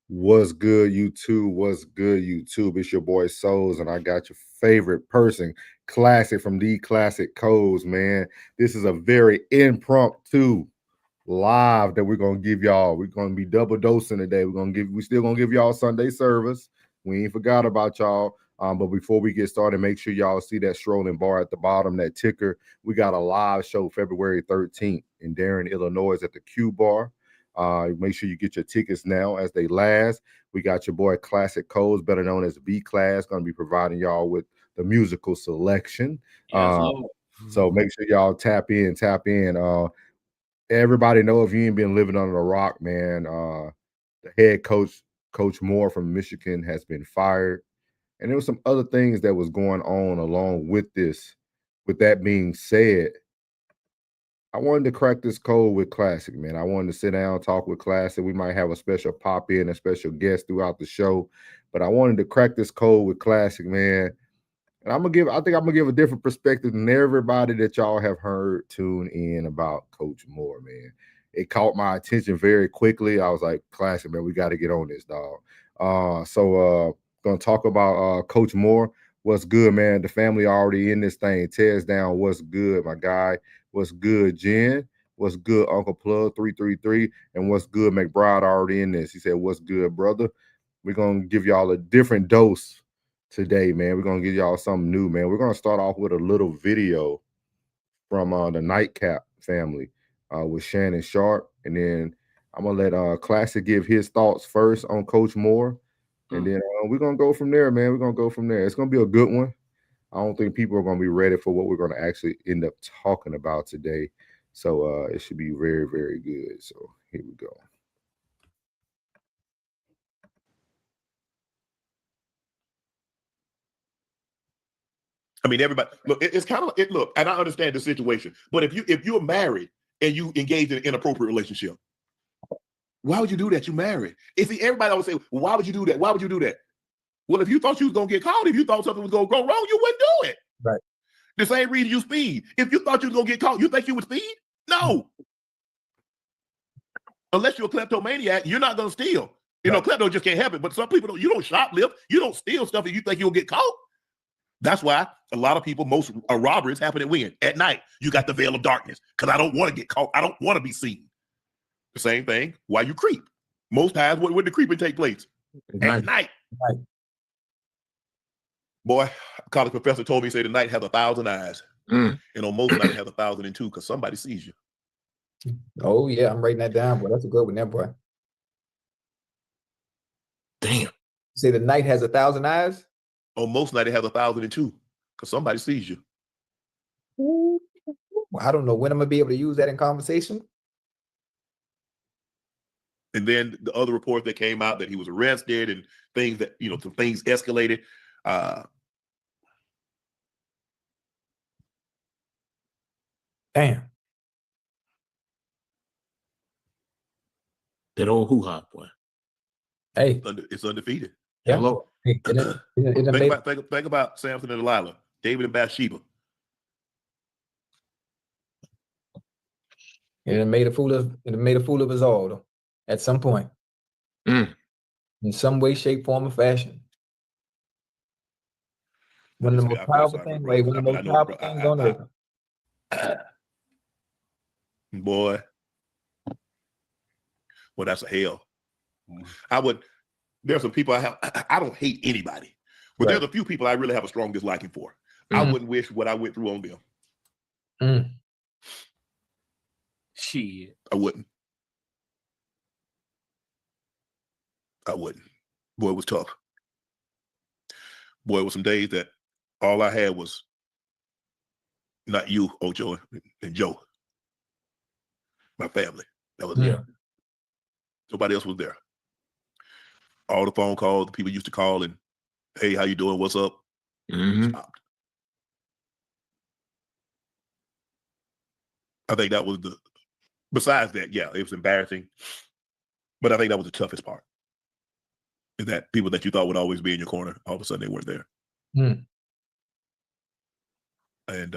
What's good, YouTube? What's good, YouTube? It's your boy Souls, and I got your favorite person, Classic from the Classic Codes, man. This is a very impromptu live that we're gonna give y'all. We're gonna be double dosing today. We still gonna give y'all Sunday service. We ain't forgot about y'all. But before we get started, make sure y'all see that strolling bar at the bottom, that ticker. We got a live show February 13th in Darien, Illinois at the Q Bar. Make sure you get your tickets now as they last. We got your boy Classic Codes, better known as B Class, going to be providing y'all with the musical selection. Yes, So make sure y'all tap in. Everybody know if you ain't been living under a rock, man, the head coach, Coach Moore from Michigan, has been fired. And there was some other things that was going on along with this. With that being said, I wanted to crack this code with Classic, man. I wanted to sit down, talk with Classic. We might have a special pop in, a special guest throughout the show, but I wanted to crack this code with Classic, man. And I think I'm gonna give a different perspective than everybody that y'all have heard tune in about Coach Moore, man. It caught my attention very quickly. I was like, Classic, man, we got to get on this, dog. Gonna talk about Coach Moore. What's good, man? The family already in this thing. Tears down. What's good, my guy? What's good, Jen? What's good, Uncle Plug 333? And what's good, McBride already in this? He said, what's good, brother? We're gonna give y'all a different dose today, man. We're gonna give y'all something new, man. We're gonna start off with a little video from the Nightcap family with Shannon Sharp, and then I'm gonna let Classic give his thoughts first on Coach Moore, and then we're gonna go from there, man. We're gonna go from there. It's gonna be a good one. I don't think people are gonna be ready for what we're gonna actually end up talking about today, so it should be very, very good. So here we go. I mean, everybody look. It's kind of it. Look, and I understand the situation, but if you're married and you engage in an inappropriate relationship, why would you do that? You married. And see, everybody always say, well, "Why would you do that? Why would you do that?" Well, if you thought you was gonna get caught, if you thought something was gonna go wrong, you wouldn't do it. Right. The same reason you speed. If you thought you was gonna get caught, you think you would speed? No. Unless you're a kleptomaniac, you're not gonna steal. You know, klepto just can't help it. But some people don't. You don't shoplift. You don't steal stuff, and you think you'll get caught. That's why a lot of people, most robberies happen at when? At night. You got the veil of darkness because I don't want to get caught. I don't want to be seen. The same thing. Why you creep? Most times, when the creeping take place? At night. Right. Boy, a college professor told me, say the night has 1,000 eyes. And on most nights it has 1,002 because somebody sees you. Oh, yeah, I'm writing that down, boy. That's a good one there, boy. Damn. Say the night has 1,000 eyes? On most nights it has 1,002 because somebody sees you. Well, I don't know when I'm going to be able to use that in conversation. And then the other reports that came out that he was arrested and things that, some things escalated. Damn. That old hoo-ha, boy. Hey. It's undefeated. Yeah. Hello. Hey, Think about Samson and Delilah, David and Bathsheba. It made a fool of us all, though, at some point. In some way, shape, form, or fashion. One of the most powerful things, one of the most powerful things on earth. Boy. Well, that's a hell. There's some people I don't hate anybody, but there's a few people I really have a strong disliking for. I wouldn't wish what I went through on them. Shit. I wouldn't. Boy, it was tough. Boy, it was some days that all I had was not you, Ocho, and Joe. My family. That was it. Nobody else was there. All the phone calls, the people used to call and, hey, how you doing? What's up? Stopped. I think that was besides that, yeah, it was embarrassing. But I think that was the toughest part. Is that people that you thought would always be in your corner, all of a sudden they weren't there. And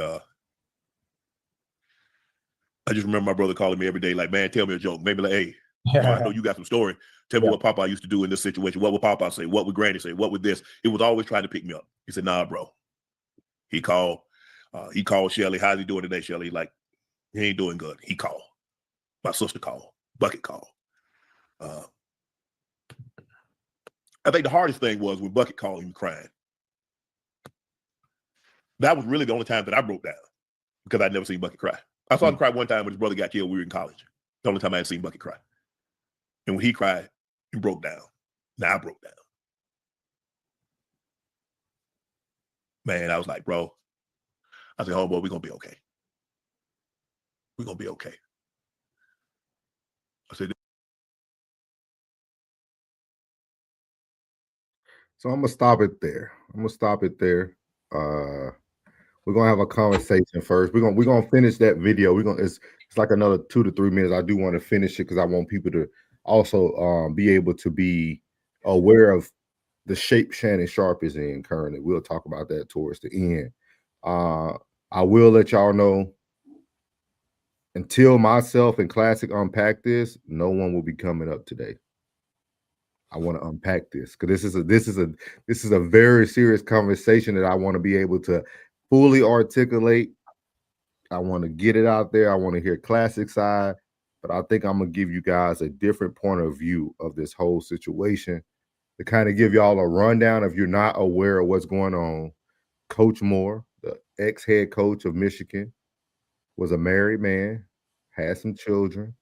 I just remember my brother calling me every day, like, man, tell me a joke. Maybe like, hey, I know you got some story. Tell me what Papa used to do in this situation. What would Papa say? What would Granny say? What would this? It was always trying to pick me up. He said, nah, bro. He called Shelly. How's he doing today, Shelly? Like, he ain't doing good. He called. My sister called. Bucket called. I think the hardest thing was when Bucket called him crying. That was really the only time that I broke down because I'd never seen Bucket cry. I saw him cry one time when his brother got killed. We were in college. The only time I had seen Bucket cry. And when he cried, he broke down. Now I broke down. Man, I was like, bro. I said, oh, boy, we're going to be okay. We're going to be okay. I said, so I'm going to stop it there. We're gonna have a conversation first. We're gonna finish that video. It's like another 2 to 3 minutes. I do want to finish it because I want people to also be able to be aware of the shape Shannon Sharpe is in currently. We'll talk about that towards the end. I will let y'all know until myself and Classic unpack this, no one will be coming up today. I want to unpack this because this is a very serious conversation that I want to be able to fully articulate. I want to get it out there. I want to hear Classic side, but I think I'm going to give you guys a different point of view of this whole situation to kind of give y'all a rundown if you're not aware of what's going on. Coach Moore, the ex-head coach of Michigan, was a married man, had some children,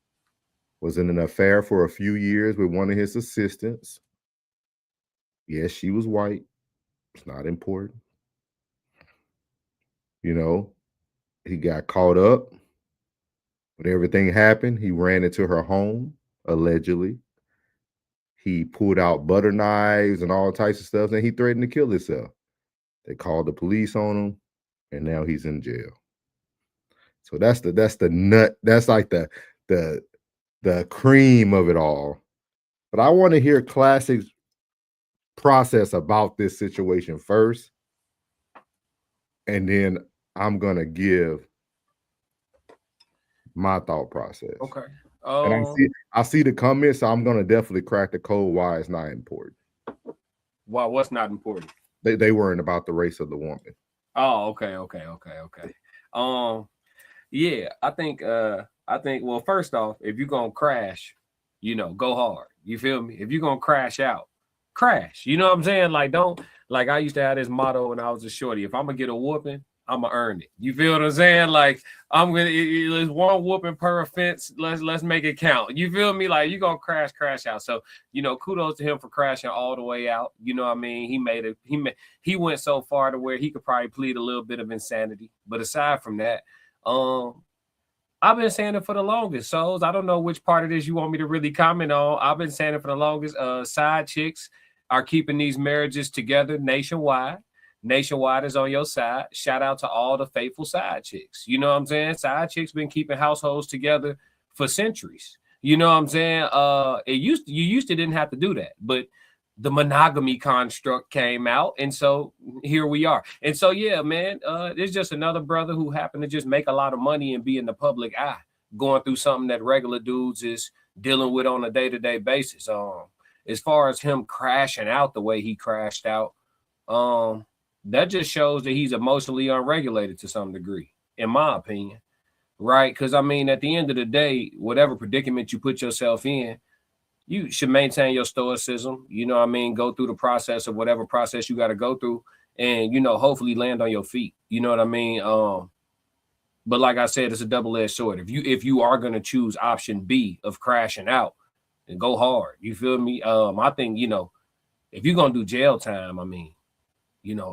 was in an affair for a few years with one of his assistants. Yes, she was white. It's not important. You know, he got caught up. When everything happened, he ran into her home, allegedly. He pulled out butter knives and all types of stuff, and he threatened to kill himself. They called the police on him, and now he's in jail. So that's the nut. That's like the cream of it all. But I want to hear Classic's process about this situation first, and then I'm gonna give my thought process. Okay. And I see the comments, so I'm gonna definitely crack the code why it's not important. Why? What's not important? They weren't about the race of the woman. Oh, okay. Yeah, I think well, first off, if you're gonna crash, go hard. You feel me? If you're gonna crash out, crash. You know what I'm saying? Like, don't, like, I used to have this motto when I was a shorty: if I'm gonna get a whooping, I'm gonna earn it. You feel what I'm saying? Like, there's one whooping per offense. Let's make it count. You feel me? Like, you gonna crash out. So, kudos to him for crashing all the way out. You know what I mean? He went so far to where he could probably plead a little bit of insanity. But aside from that, I've been saying it for the longest. So I don't know which part of this you want me to really comment on. I've been saying it for the longest. Side chicks are keeping these marriages together nationwide. Nationwide is on your side. Shout out to all the faithful side chicks. You know what I'm saying? Side chicks been keeping households together for centuries. You know what I'm saying? You used to didn't have to do that, but the monogamy construct came out, and so here we are. And so, yeah, man, it's just another brother who happened to just make a lot of money and be in the public eye, going through something that regular dudes is dealing with on a day-to-day basis. As far as him crashing out the way he crashed out, that just shows that he's emotionally unregulated to some degree, in my opinion, right? Because, I mean, at the end of the day, whatever predicament you put yourself in, you should maintain your stoicism, you know what I mean? Go through the process of whatever process you got to go through and, hopefully land on your feet. You know what I mean? But like I said, it's a double-edged sword. If you are going to choose option B of crashing out, then go hard. You feel me? I think, if you're going to do jail time, I mean,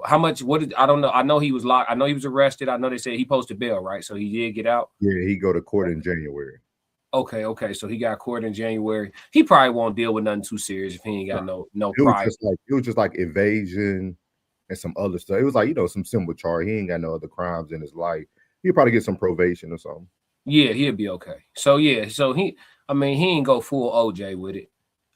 how much, I don't know. I know he was locked. I know he was arrested. I know they said he posted bail, right? So he did get out. Yeah, he go to court in January. Okay. So he got court in January. He probably won't deal with nothing too serious if he ain't got no pride. It was just like evasion and some other stuff. It was like, some simple charge. He ain't got no other crimes in his life. He'll probably get some probation or something. Yeah, he'll be okay. So yeah, he ain't go full OJ with it.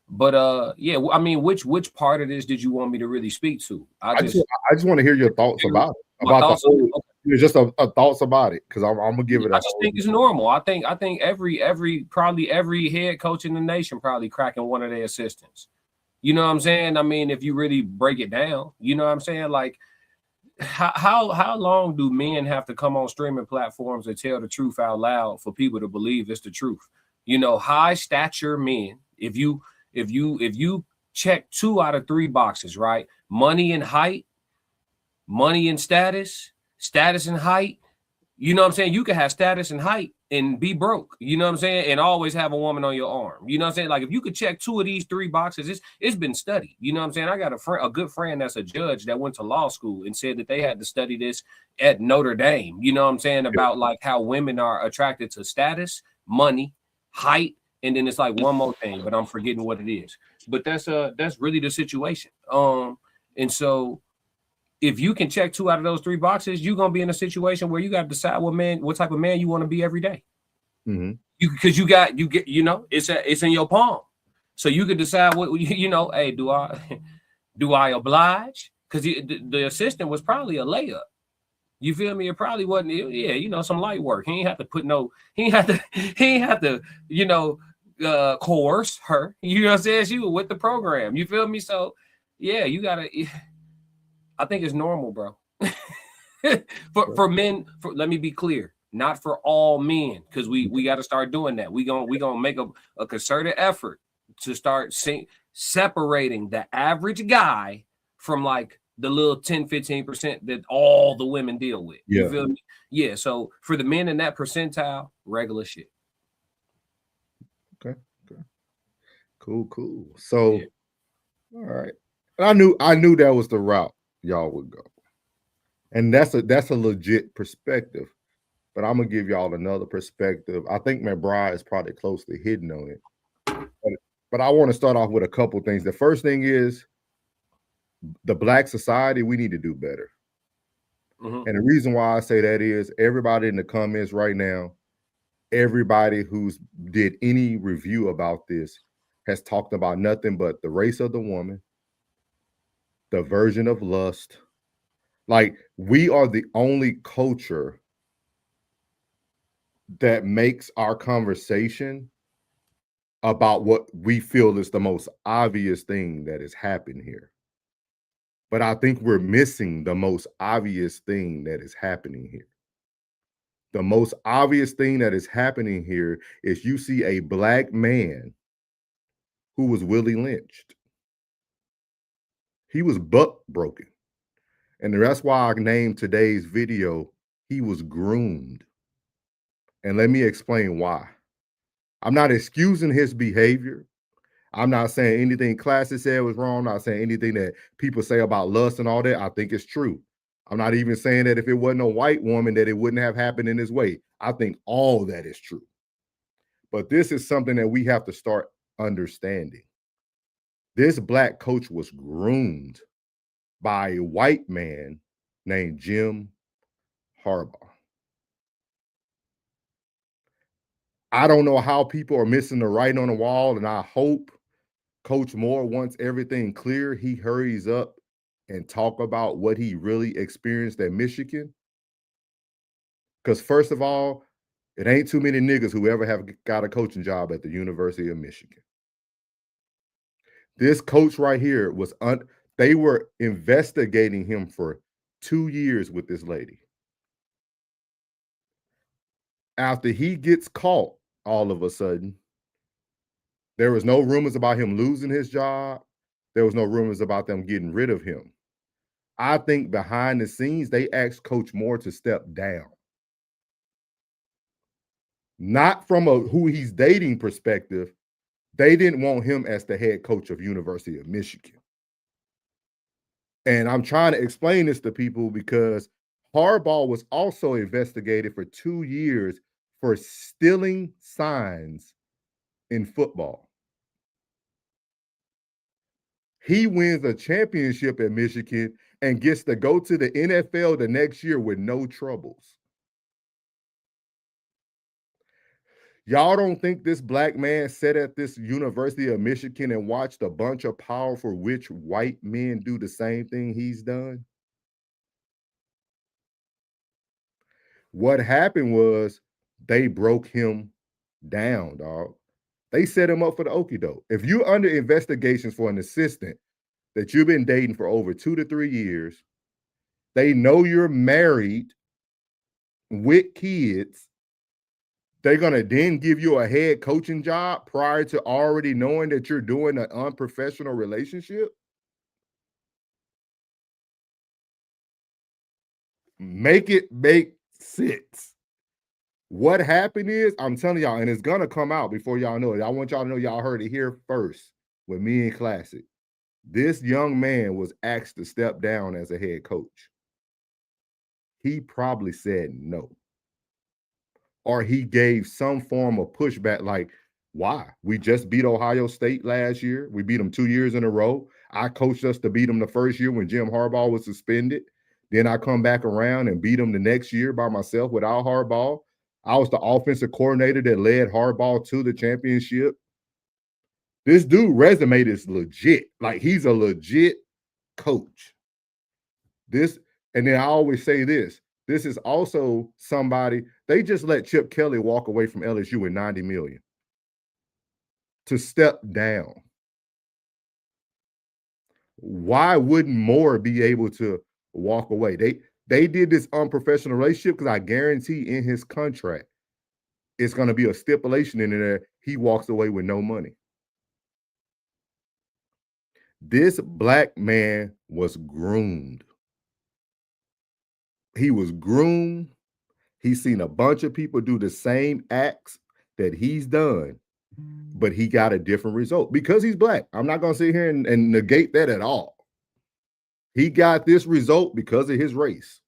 But yeah, I mean, which part of this did you want me to really speak to? I just want to hear your thoughts about it. about the whole, just a thoughts about it, because I'm gonna give it. I just think it's normal. I think probably every head coach in the nation probably cracking one of their assistants. You know what I'm saying? I mean, if you really break it down, you know what I'm saying? Like, how long do men have to come on streaming platforms and tell the truth out loud for people to believe it's the truth? You know, high stature men. If you check 2 out of 3 boxes, right? Money and height, money and status and height. You know what I'm saying? You can have status and height and be broke, you know what I'm saying? And always have a woman on your arm. You know what I'm saying? Like, if you could check 2 of these 3 boxes, it's been studied. You know what I'm saying? I got a good friend that's a judge that went to law school and said that they had to study this at Notre Dame. You know what I'm saying? About like how women are attracted to status, money, height, and then it's like one more thing, but I'm forgetting what it is. But that's really the situation. And so if you can check 2 out of those 3 boxes, you're gonna be in a situation where you got to decide what type of man you want to be every day. Mm-hmm. Because you get, you know, it's in your palm, so you can decide what, you know. Hey, do I oblige? Because the assistant was probably a layup. You feel me? It probably wasn't. Yeah, you know, some light work. He ain't have to, you know, coerce her. You know what I'm saying? She was with the program. You feel me? So yeah, you gotta. I think it's normal, bro. for men, let me be clear, not for all men, because we got to start doing that. We gonna make a concerted effort to start separating the average guy from like the little 10-15% that all the women deal with. Yeah. You feel me? Yeah. So for the men in that percentile, regular shit. Okay. Cool. So, all right. And I knew that was the route y'all would go, and that's a legit perspective. But I'm gonna give y'all another perspective. I think McBride is probably closely hidden on it, but I want to start off with a couple things. The first thing is the Black society. We need to do better. Mm-hmm. And the reason why I say that is everybody in the comments right now, everybody who's did any review about this has talked about nothing but the race of the woman, the version of lust. Like, we are the only culture that makes our conversation about what we feel is the most obvious thing that has happened here. But I think we're missing the most obvious thing that is happening here. The most obvious thing that is happening here is you see a Black man who was Willie lynched. He was buck broken. And that's why I named today's video, he was groomed. And let me explain why. I'm not excusing his behavior. I'm not saying anything Classic said was wrong. I'm not saying anything that people say about lust and all that. I think it's true. I'm not even saying that if it wasn't a white woman that it wouldn't have happened in this way. I think all that is true. But this is something that we have to start understanding. This Black coach was groomed by a white man named Jim Harbaugh. I don't know how people are missing the writing on the wall, and I hope Coach Moore, once everything clear, he hurries up and talk about what he really experienced at Michigan. Because first of all, it ain't too many niggas who ever have got a coaching job at the University of Michigan. This coach right here was they were investigating him for 2 years with this lady. After he gets caught, all of a sudden, there was no rumors about him losing his job. There was no rumors about them getting rid of him. I think behind the scenes, they asked Coach Moore to step down. Not from a who he's dating perspective. They didn't want him as the head coach of University of Michigan. And I'm trying to explain this to people because Harbaugh was also investigated for 2 years for stealing signs in football. He wins a championship at Michigan and gets to go to the NFL the next year with no troubles. Y'all don't think this Black man sat at this University of Michigan and watched a bunch of powerful, rich white men do the same thing he's done? What happened was they broke him down, dog. They set him up for the okie doke. If you're under investigations for an assistant that you've been dating for over 2 to 3 years, they know you're married with kids, they're going to then give you a head coaching job prior to already knowing that you're doing an unprofessional relationship? Make it make sense. What happened is, I'm telling y'all, and it's going to come out before y'all know it. I want y'all to know y'all heard it here first with me and Classic. This young man was asked to step down as a head coach. He probably said no. Or he gave some form of pushback like, why? We just beat Ohio State last year. We beat them 2 years in a row. I coached us to beat them the first year when Jim Harbaugh was suspended. Then I come back around and beat them the next year by myself without Harbaugh. I was the offensive coordinator that led Harbaugh to the championship. This dude resume is legit. Like, he's a legit coach. This, and then I always say this is also somebody, they just let Chip Kelly walk away from LSU with $90 million to step down. Why wouldn't Moore be able to walk away? They did this unprofessional relationship because I guarantee in his contract, it's going to be a stipulation in there. He walks away with no money. This black man was groomed. He was groomed. He's seen a bunch of people do the same acts that he's done, but he got a different result because he's black. I'm not going to sit here and negate that at all. He got this result because of his race.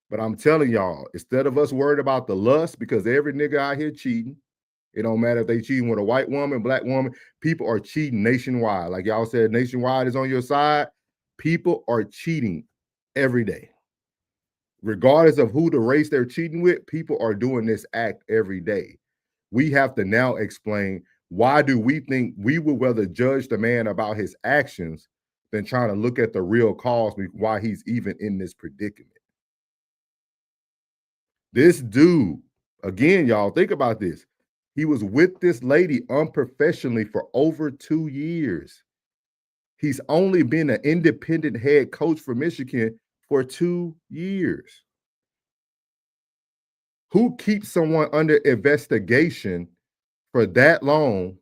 But I'm telling y'all, instead of us worried about the lust, because every nigga out here cheating, it don't matter if they cheating with a white woman, black woman, people are cheating nationwide. Like y'all said, nationwide is on your side. People are cheating every day. Regardless of who the race they're cheating with, people are doing this act every day. We have to now explain, why do we think we would rather judge the man about his actions than trying to look at the real cause why he's even in this predicament? This dude, again, y'all, think about this. He was with this lady unprofessionally for over 2 years. He's only been an independent head coach for Michigan for 2 years. Who keeps someone under investigation for that long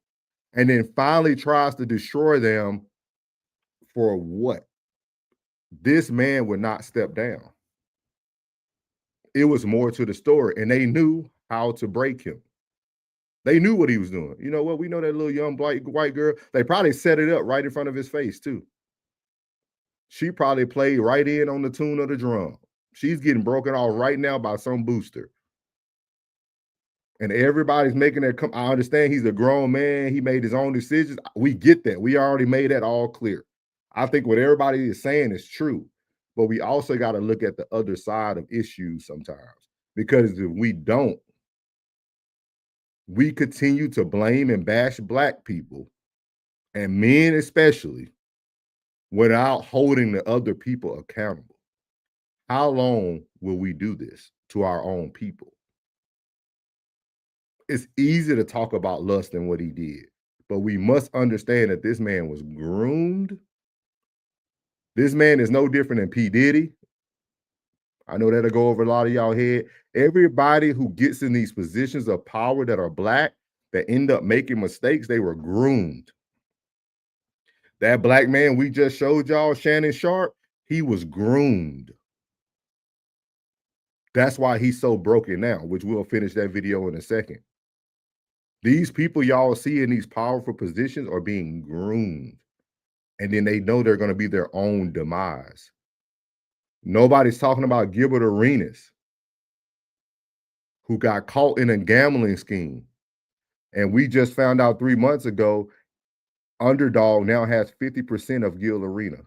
and then finally tries to destroy them for what? This man would not step down. It was more to the story, and they knew how to break him. They knew what he was doing. You know what? We know that little young white girl. They probably set it up right in front of his face, too. She probably played right in on the tune of the drum. She's getting broken off right now by some booster. And everybody's making that come. I understand he's a grown man. He made his own decisions. We get that. We already made that all clear. I think what everybody is saying is true. But we also got to look at the other side of issues sometimes. Because if we don't, we continue to blame and bash black people, and men especially, without holding the other people accountable. How long will we do this to our own people? It's easy to talk about lust and what he did, but we must understand that this man was groomed. This man is no different than P. Diddy. I know that'll go over a lot of y'all head. Everybody who gets in these positions of power that are black, that end up making mistakes, they were groomed. That black man we just showed y'all, Shannon Sharp, he was groomed. That's why he's so broken now, which we'll finish that video in a second. These people y'all see in these powerful positions are being groomed. And then they know they're going to be their own demise. Nobody's talking about Gilbert Arenas, who got caught in a gambling scheme. And we just found out 3 months ago, Underdog now has 50% of Gil Arena.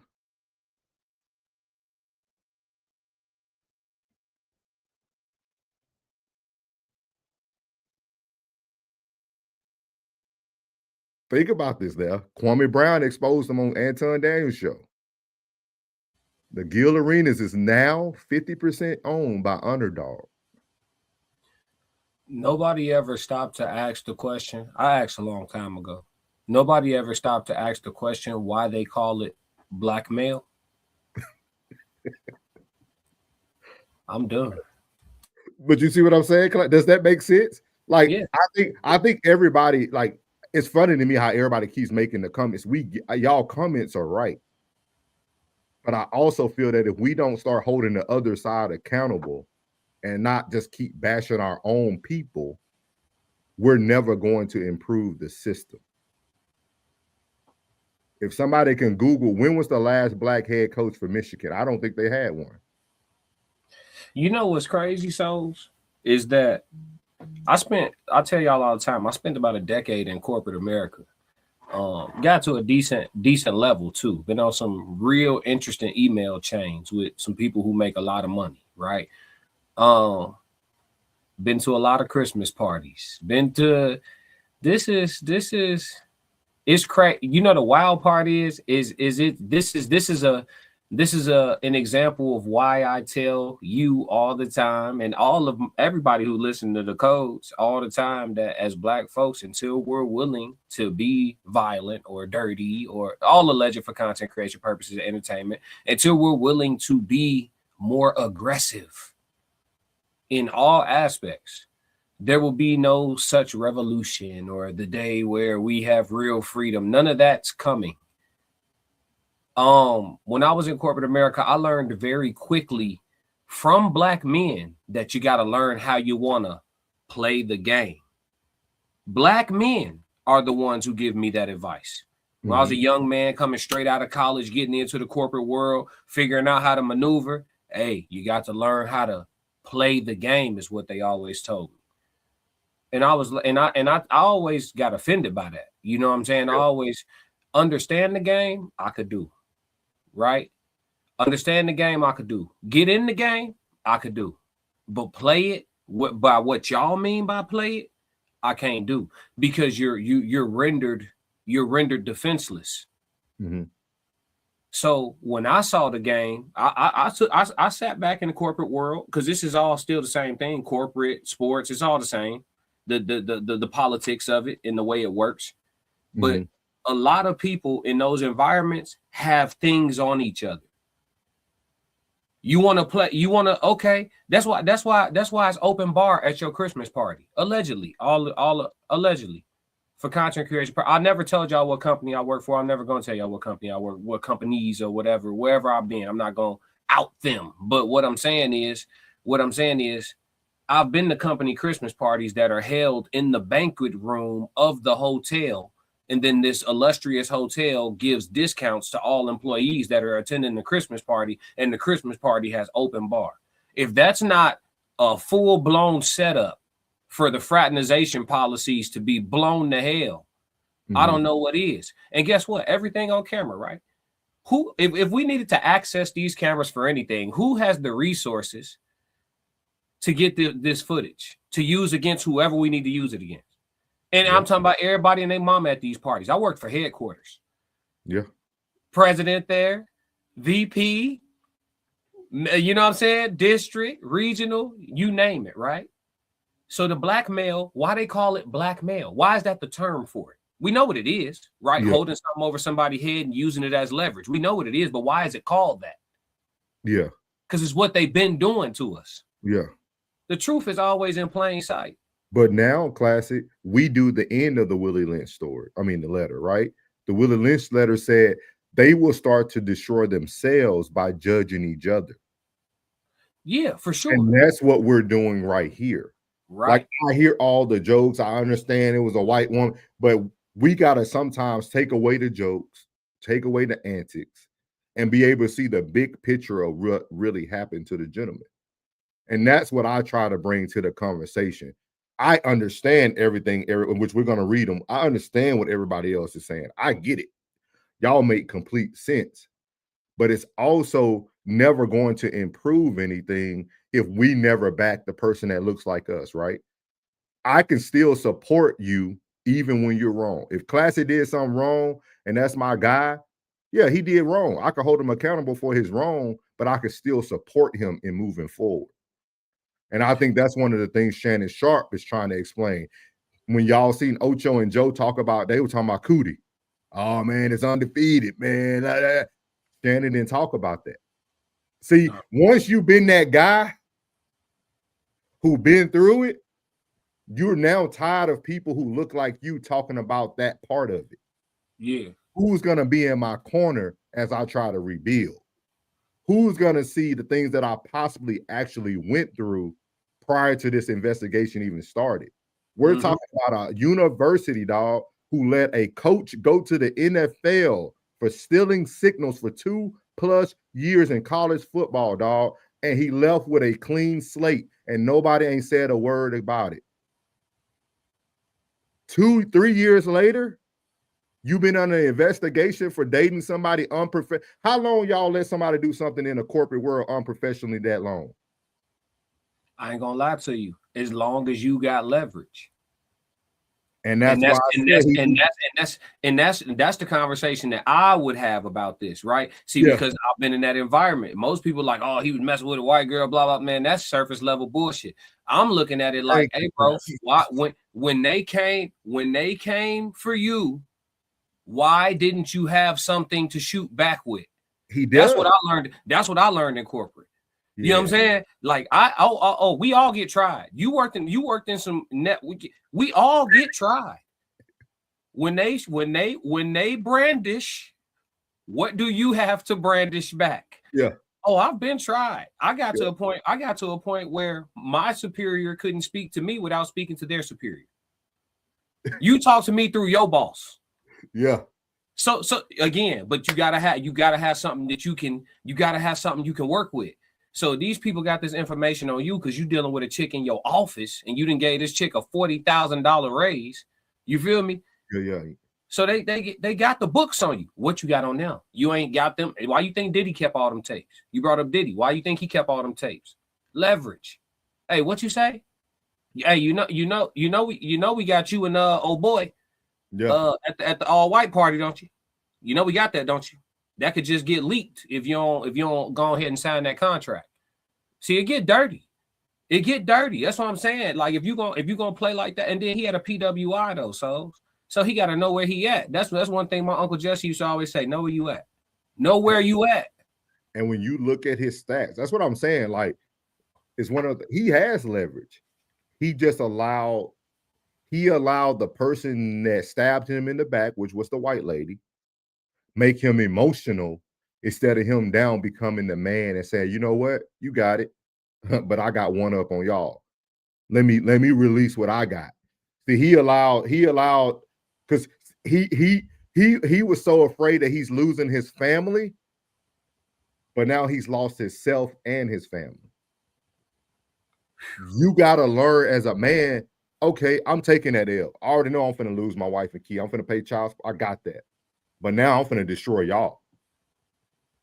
Think about this there. Kwame Brown exposed him on Anton Daniels' show. The Gil Arenas is now 50% owned by Underdog. Nobody ever stopped to ask the question. I asked a long time ago. Nobody ever stopped to ask the question why they call it black male. I'm done. But you see what I'm saying? Does that make sense? Like, Yeah. I think everybody, like, it's funny to me how everybody keeps making the comments. Y'all comments are right. But I also feel that if we don't start holding the other side accountable and not just keep bashing our own people, we're never going to improve the system. If somebody can Google, when was the last black head coach for Michigan? I don't think they had one. You know what's crazy, Souls, is that I tell y'all all the time, I spent about a decade in corporate America. Got to a decent level too. Been on some real interesting email chains with some people who make a lot of money, right? Been to a lot of Christmas parties. Been to it's crazy. You know, the wild part is an example of why I tell you all the time and everybody who listen to the codes all the time that as black folks, until we're willing to be violent or dirty or all alleged for content creation purposes and entertainment, until we're willing to be more aggressive in all aspects, there will be no such revolution or the day where we have real freedom. None of that's coming. When I was in corporate America, I learned very quickly from black men that you got to learn how you want to play the game. Black men are the ones who give me that advice. When I was a young man coming straight out of college, getting into the corporate world, figuring out how to maneuver, hey, you got to learn how to play the game is what they always told me. And I always got offended by that. You know what I'm saying? I always understand the game, I could do. Right? Understand the game, I could do. Get in the game, I could do. But play it by what y'all mean by play it, I can't do, because you're rendered defenseless. Mm-hmm. So when I saw the game, I sat back in the corporate world, because this is all still the same thing. Corporate, sports, it's all the same. The politics of it and the way it works. But a lot of people in those environments have things on each other. You want to play, okay. That's why it's open bar at your Christmas party. Allegedly, all allegedly, for content creation. I never told y'all what company I work for. I'm never going to tell y'all what company I work, what companies or whatever, wherever I've been. I'm not going to out them. But what I'm saying is, I've been to company Christmas parties that are held in the banquet room of the hotel. And then this illustrious hotel gives discounts to all employees that are attending the Christmas party. And the Christmas party has open bar. If that's not a full-blown setup for the fraternization policies to be blown to hell, I don't know what is. And guess what? Everything on camera, right? If we needed to access these cameras for anything, who has the resources to get this footage to use against whoever we need to use it against? And I'm talking about everybody and their mama at these parties. I worked for headquarters. Yeah. President there, VP, you know what I'm saying? District, regional, you name it, right? So the blackmail, why they call it blackmail? Why is that the term for it? We know what it is, right? Yeah. Holding something over somebody's head and using it as leverage. We know what it is, but why is it called that? Yeah. Because it's what they've been doing to us. Yeah. The truth is always in plain sight. But now, Classic, we do the end of the Willie Lynch story. I mean, the letter, right? The Willie Lynch letter said they will start to destroy themselves by judging each other. Yeah, for sure. And that's what we're doing right here. Right. Like, I hear all the jokes. I understand it was a white woman, but we got to sometimes take away the jokes, take away the antics, and be able to see the big picture of what really happened to the gentleman. And that's what I try to bring to the conversation. I understand everything, which we're going to read them. I understand what everybody else is saying. I get it. Y'all make complete sense. But it's also never going to improve anything if we never back the person that looks like us, right? I can still support you even when you're wrong. If Classy did something wrong and that's my guy, yeah, he did wrong. I could hold him accountable for his wrong, but I could still support him in moving forward. And I think that's one of the things Shannon Sharp is trying to explain. When y'all seen Ocho and Joe talk about, they were talking about Cootie. Oh, man, it's undefeated, man. Shannon didn't talk about that. See, once you've been that guy who been through it, you're now tired of people who look like you talking about that part of it. Yeah. Who's going to be in my corner as I try to rebuild? Who's going to see the things that I possibly actually went through prior to this investigation even started? We're talking about a university, dog, who let a coach go to the NFL for stealing signals for 2+ years in college football, dog, and he left with a clean slate, and nobody ain't said a word about it. 2-3 years later, you've been under investigation for dating somebody unprofessional. How long y'all let somebody do something in the corporate world unprofessionally that long? I ain't gonna lie to you. As long as you got leverage. And that's the conversation that I would have about this, right? See, because I've been in that environment. Most people like, oh, he was messing with a white girl, blah blah. Man, that's surface level bullshit. I'm looking at it like, hey, bro, why, when they came for you, why didn't you have something to shoot back with? That's what I learned. That's what I learned in corporate. You know what I'm saying? Like we all get tried. You worked in some net. We all get tried. When they brandish, what do you have to brandish back? Yeah. Oh, I've been tried. I got to a point where my superior couldn't speak to me without speaking to their superior. You talk to me through your boss. Yeah. So again, but you gotta have something that you can work with. So these people got this information on you because you're dealing with a chick in your office and you done gave this chick a $40,000 raise. You feel me? Yeah. So they got the books on you. What you got on them? You ain't got them. Why you think Diddy kept all them tapes? You brought up Diddy. Why you think he kept all them tapes? Leverage. Hey, what you say? Hey, you know we got you and old boy. Yeah. At the all white party, don't you? You know we got that, don't you? That could just get leaked if you don't go ahead and sign that contract. See, it get dirty. That's what I'm saying. Like if you gonna play like that, and then he had a PWI though, so he got to know where he at. That's one thing my Uncle Jesse used to always say: know where you at. Know where you at. And when you look at his stats, that's what I'm saying. Like it's he has leverage. He just allowed the person that stabbed him in the back, which was the white lady, make him emotional instead of him down becoming the man and saying, you know what, you got it, but I got one up on y'all. Let me release what I got. See, he allowed because he was so afraid that he's losing his family, but now he's lost himself and his family. You gotta learn as a man. Okay, I'm taking that L. I already know I'm finna lose my wife and kid. I'm finna pay child support. I got that. But now I'm finna destroy y'all.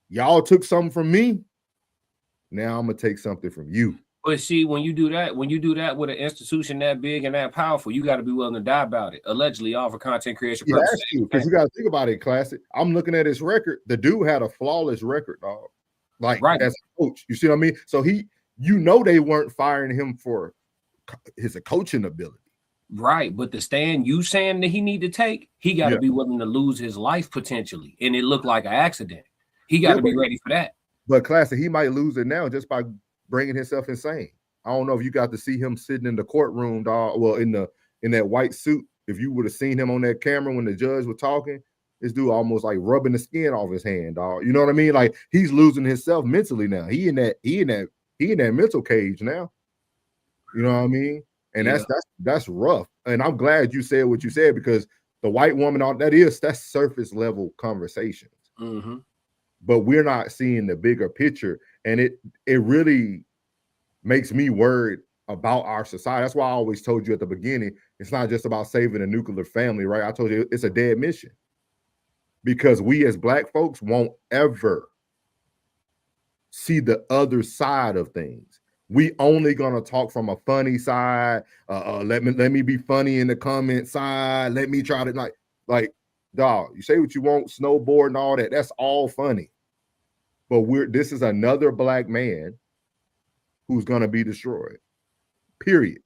Y'all took something from me. Now I'm gonna take something from you. But see, when you do that with an institution that big and that powerful, you got to be willing to die about it. Allegedly, all for content creation purposes. Because you got to think about it, Classic. I'm looking at his record. The dude had a flawless record, dog. Like as a coach, you see what I mean? So they weren't firing him for his coaching ability. Right, but the stand you saying that he need to take, he got to be willing to lose his life potentially, and it looked like an accident. He got to be ready for that. But Classic, he might lose it now just by bringing himself insane. I don't know if you got to see him sitting in the courtroom, dog. Well, in that white suit, if you would have seen him on that camera when the judge was talking, this dude almost like rubbing the skin off his hand, dog. You know what I mean? Like he's losing himself mentally now. He in that mental cage now. You know what I mean? And that's rough. And I'm glad you said what you said, because the white woman, that's surface level conversations. Mm-hmm. But we're not seeing the bigger picture. And it really makes me worried about our society. That's why I always told you at the beginning, it's not just about saving a nuclear family, right? I told you it's a dead mission. Because we as Black folks won't ever see the other side of things. We only gonna talk from a funny side. Let me be funny in the comment side. Let me try to like, dog. You say what you want, snowboard and all that. That's all funny. But this is another Black man who's gonna be destroyed. period.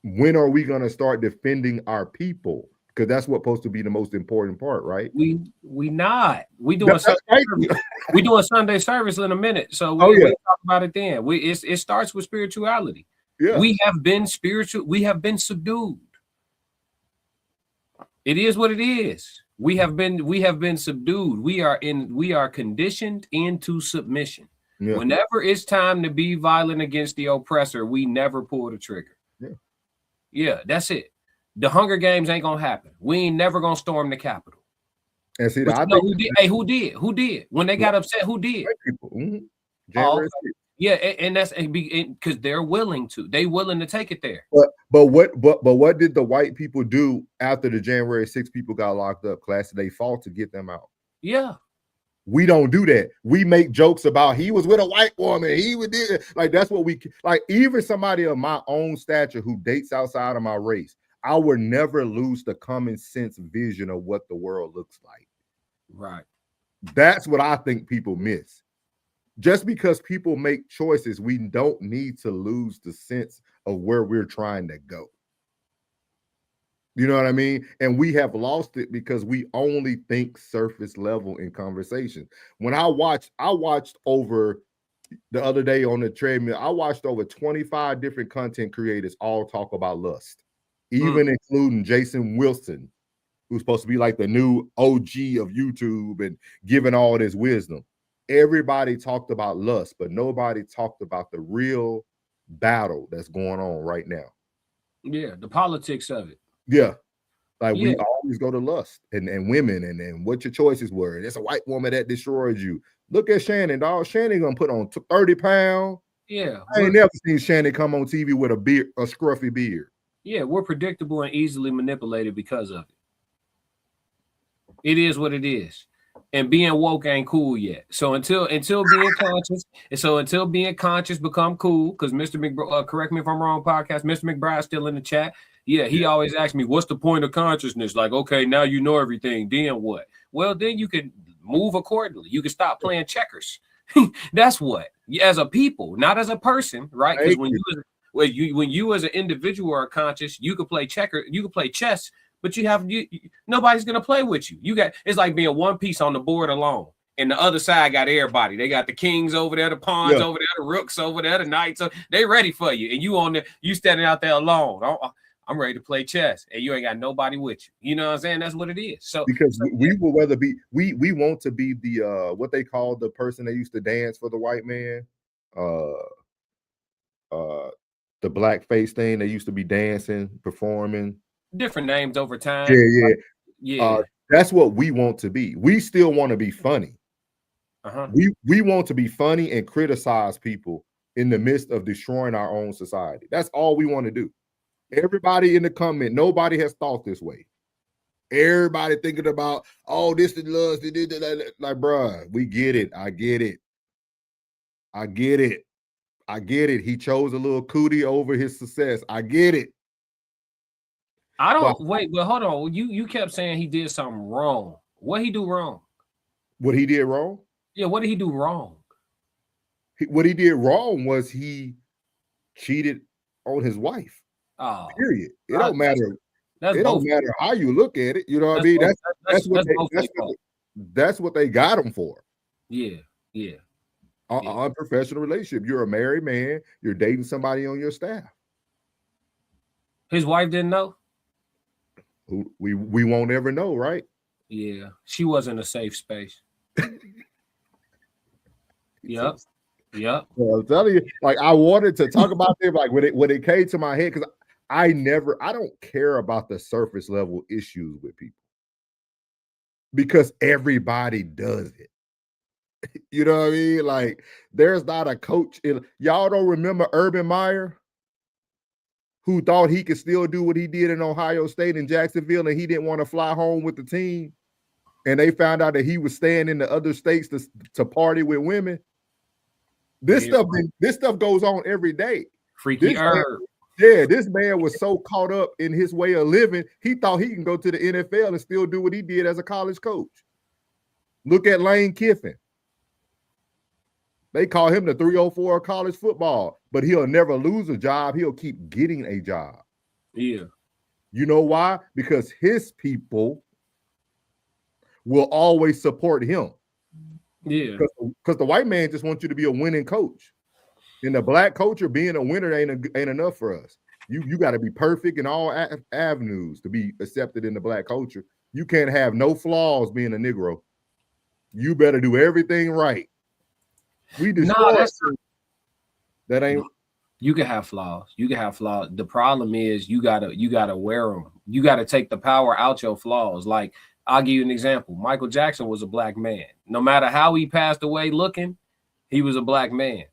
When are we going to start defending our people? Because that's what's supposed to be the most important part, right? We not. We doing we doing Sunday service in a minute, so we talk about it then. It starts with spirituality. Yeah, we have been spiritual. We have been subdued. It is what it is. We have been subdued. We are conditioned into submission. Yeah. Whenever it's time to be violent against the oppressor, we never pull the trigger. Yeah, that's it. The Hunger Games ain't gonna happen. We ain't never gonna storm the Capitol. And see, who did? Hey, who did? Who did? When they got upset, who did? People. Mm-hmm. Yeah, and that's because they're willing to. They willing to take it there. But what did the white people do after the January 6 people got locked up? Class, they fought to get them out. Yeah. We don't do that. We make jokes about he was with a white woman. He would do like that's what we like. Even somebody of my own stature who dates outside of my race, I would never lose the common sense vision of what the world looks like. Right. That's what I think people miss. Just because people make choices, we don't need to lose the sense of where we're trying to go. You know what I mean? And we have lost it because we only think surface level in conversation. When I watched over the other day on the treadmill, I watched over 25 different content creators all talk about lust, even including Jason Wilson, who's supposed to be like the new OG of YouTube and giving all this wisdom. Everybody talked about lust, but nobody talked about the real battle that's going on right now. Yeah, the politics of it. Yeah. Like we always go to lust and women and what your choices were. It's a white woman that destroyed you. Look at Shannon, dog. Shannon gonna put on 30 pounds. Yeah. I ain't never seen Shannon come on TV with a scruffy beard. Yeah, we're predictable and easily manipulated because of it. It is what it is. And being woke ain't cool yet. So until being conscious become cool, because Mr. McBride, correct me if I'm wrong, podcast, Mr. McBride's still in the chat. Yeah, he always asks me, what's the point of consciousness? Like, okay, now you know everything. Then what? Well, then you can move accordingly. You can stop playing checkers. That's what. As a people, not as a person, right? Because when you as an individual are conscious, you can play checker, you can play chess. But nobody's gonna play with you. It's like being one piece on the board alone, and the other side got everybody. They got the kings over there, the pawns over there, the rooks over there, the knights. So they ready for you, and you standing out there alone. I'm ready to play chess, and you ain't got nobody with you. You know what I'm saying? That's what it is. So because we will rather be we want to be the what they call the person that used to dance for the white man, the blackface thing. They used to be dancing, performing. Different names over time. Yeah. That's what we want to be. We still want to be funny. We want to be funny and criticize people in the midst of destroying our own society. That's all we want to do. Everybody in the comment, nobody has thought this way. Everybody thinking about, oh, this is lust. Like, bruh, we get it. I get it. He chose a little cootie over his success. I get it. But hold on. You kept saying he did something wrong. What he do wrong? What he did wrong? Yeah, what did he do wrong? What he did wrong was he cheated on his wife. Oh, period. It don't matter. It don't matter how you look at it. You know what I mean? That's what they got him for. Yeah. Unprofessional relationship. You're a married man. You're dating somebody on your staff. His wife didn't know. We won't ever know, right? Yeah, she wasn't a safe space. Yep. Well, I'm telling you, like I wanted to talk about it, like when it came to my head, because I don't care about the surface level issues with people because everybody does it. You know what I mean? Like there's not a coach. Y'all don't remember Urban Meyer, who thought he could still do what he did in Ohio State and Jacksonville, and he didn't want to fly home with the team. And they found out that he was staying in the other states to party with women. This stuff goes on every day. Freaky herb. This man was so caught up in his way of living, he thought he can go to the NFL and still do what he did as a college coach. Look at Lane Kiffin. They call him the 304 of college football, but he'll never lose a job. He'll keep getting a job. Yeah. You know why? Because his people will always support him. Yeah. Because the white man just wants you to be a winning coach. In the black culture, being a winner ain't enough for us. You got to be perfect in all avenues to be accepted in the black culture. You can't have no flaws being a Negro. You better do everything right. We destroy that ain't. You can have flaws. You can have flaws. The problem is you gotta wear them. You gotta take the power out your flaws. Like, I'll give you an example. Michael Jackson was a black man. No matter how he passed away looking, he was a black man.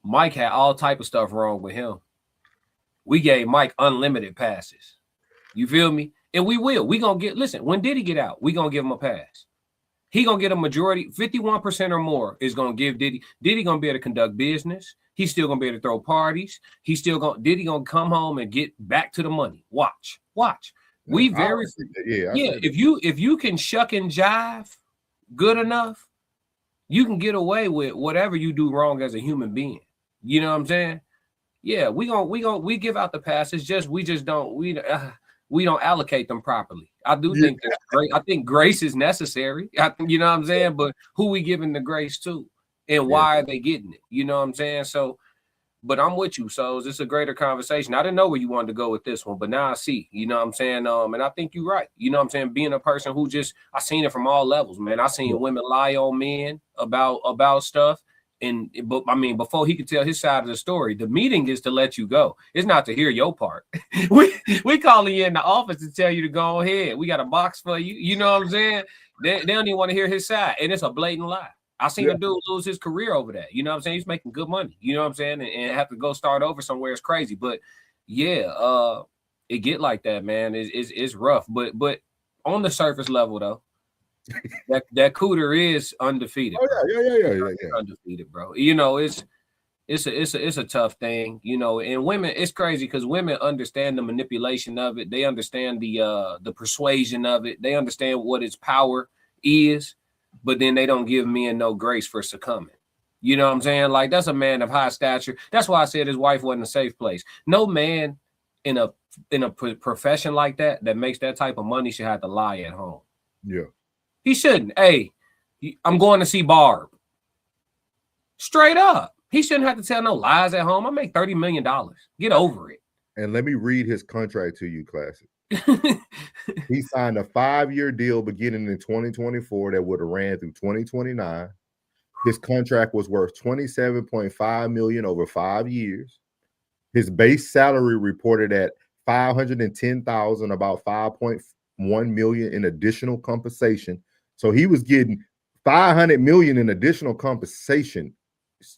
Mike had all type of stuff wrong with him. We gave Mike unlimited passes. You feel me? And we will. We gonna get, listen, when Diddy get out, we gonna give him a pass. He gonna get a majority, 51% or more is gonna give Diddy. Diddy gonna be able to conduct business. He's still gonna be able to throw parties. Diddy gonna come home and get back to the money. Watch. We very if you can shuck and jive good enough, you can get away with whatever you do wrong as a human being. You know what I'm saying? Yeah, we give out the passes. We don't allocate them properly. I do think that's great. I think grace is necessary. You know what I'm saying? But who we giving the grace to, and why are they getting it? You know what I'm saying? So, but I'm with you. So it's a greater conversation. I didn't know where you wanted to go with this one, but now I see. You know what I'm saying? And I think you're right. You know what I'm saying? Being a person who I seen it from all levels, man. I seen women lie on men about stuff. But I mean, before he could tell his side of the story, the meeting is to let you go. It's not to hear your part. we calling you in the office to tell you to go ahead. We got a box for you. You know what I'm saying? They don't even want to hear his side, and it's a blatant lie. I seen a dude lose his career over that. You know what I'm saying? He's making good money. You know what I'm saying? And have to go start over somewhere. It's crazy. But yeah, it get like that, man. It's rough. But on the surface level, though. That Cooter is undefeated. Oh yeah. Undefeated, bro. You know, it's a tough thing, you know, and women, it's crazy because women understand the manipulation of it. They understand the persuasion of it. They understand what its power is, but then they don't give men no grace for succumbing. You know what I'm saying? Like, that's a man of high stature. That's why I said his wife wasn't a safe place. No man in a profession like that makes that type of money should have to lie at home. Yeah. He shouldn't. Hey, I'm going to see Barb. Straight up. He shouldn't have to tell no lies at home. I make $30 million. Get over it. And let me read his contract to you, Classic. He signed a 5-year deal beginning in 2024 that would have ran through 2029. His contract was worth $27.5 million over 5 years. His base salary reported at $510,000, about $5.1 million in additional compensation. So he was getting $500 million in additional compensation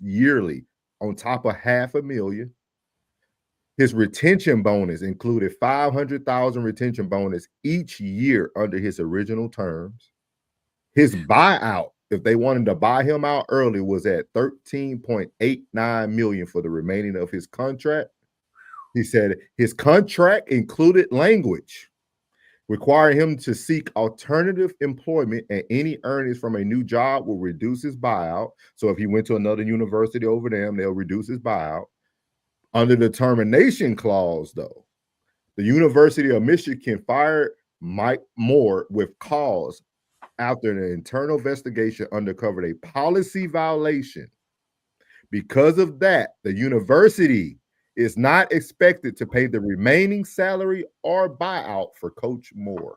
yearly on top of $500,000. His retention bonus included $500,000 retention bonus each year under his original terms. His buyout, if they wanted to buy him out early, was at $13.89 million for the remaining of his contract. He said his contract included language requiring him to seek alternative employment, and any earnings from a new job will reduce his buyout. So if he went to another university over them, they'll reduce his buyout. Under the termination clause, though, the University of Michigan fired Mike Moore with cause after an internal investigation uncovered a policy violation. Because of that, the university is not expected to pay the remaining salary or buyout for Coach Moore.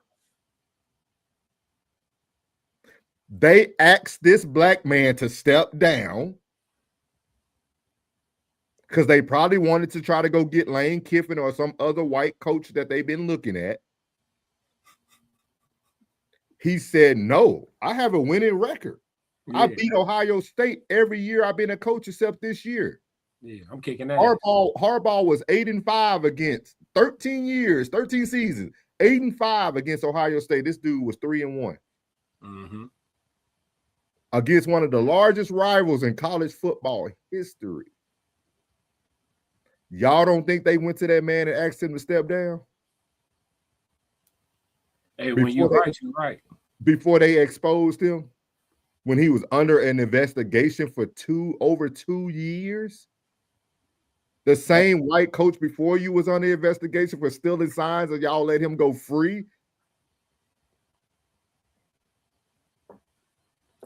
They asked this black man to step down because they probably wanted to try to go get Lane Kiffin or some other white coach that they've been looking at. He said, no, I have a winning record. Yeah. I beat Ohio State every year I've been a coach except this year. Yeah, I'm kicking that. Harbaugh was 8-5 against 13 seasons, 8-5 against Ohio State. This dude was 3-1 against one of the largest rivals in college football history. Y'all don't think they went to that man and asked him to step down? Hey, when you're right, you're right. Before they exposed him? when he was under an investigation for over 2 years? The same white coach before you was under investigation for stealing signs, and y'all let him go free.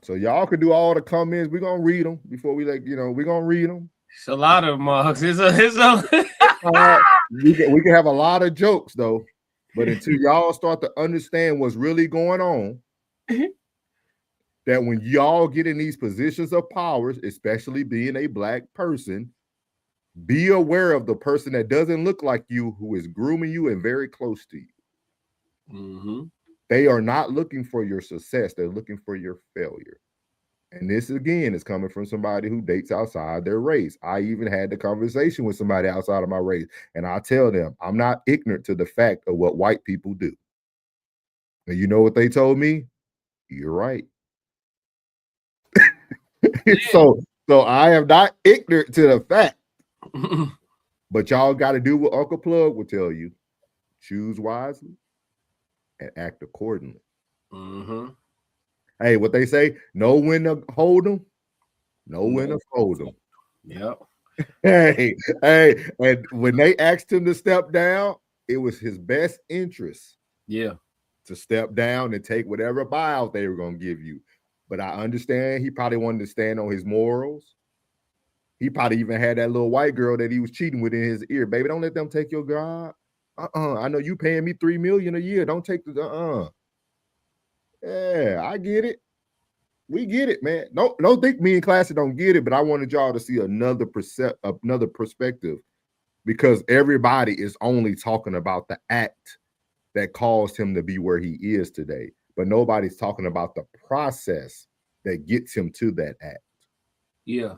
So y'all can do all the comments. We're gonna read them before we we're gonna read them. It's a lot of mugs. We can have a lot of jokes though, but until y'all start to understand what's really going on, that when y'all get in these positions of powers, especially being a black person, be aware of the person that doesn't look like you, who is grooming you and very close to you. Mm-hmm. They are not looking for your success. They're looking for your failure. And this, again, is coming from somebody who dates outside their race. I even had the conversation with somebody outside of my race, and I tell them, I'm not ignorant to the fact of what white people do. And you know what they told me? You're right. So I am not ignorant to the fact. But y'all got to do what Uncle Plug will tell you. Choose wisely and act accordingly. Mm-hmm. Hey, what they say, know when to hold them, know when to fold them. Yep. Hey, and when they asked him to step down, it was his best interest. Yeah. To step down and take whatever buyout they were going to give you. But I understand he probably wanted to stand on his morals. He probably even had that little white girl that he was cheating with in his ear. Baby, don't let them take your job. I know you paying me $3 million a year. Don't take the Yeah, I get it. We get it, man. Don't think me and Classy don't get it, but I wanted y'all to see another perspective, because everybody is only talking about the act that caused him to be where he is today, but nobody's talking about the process that gets him to that act. Yeah.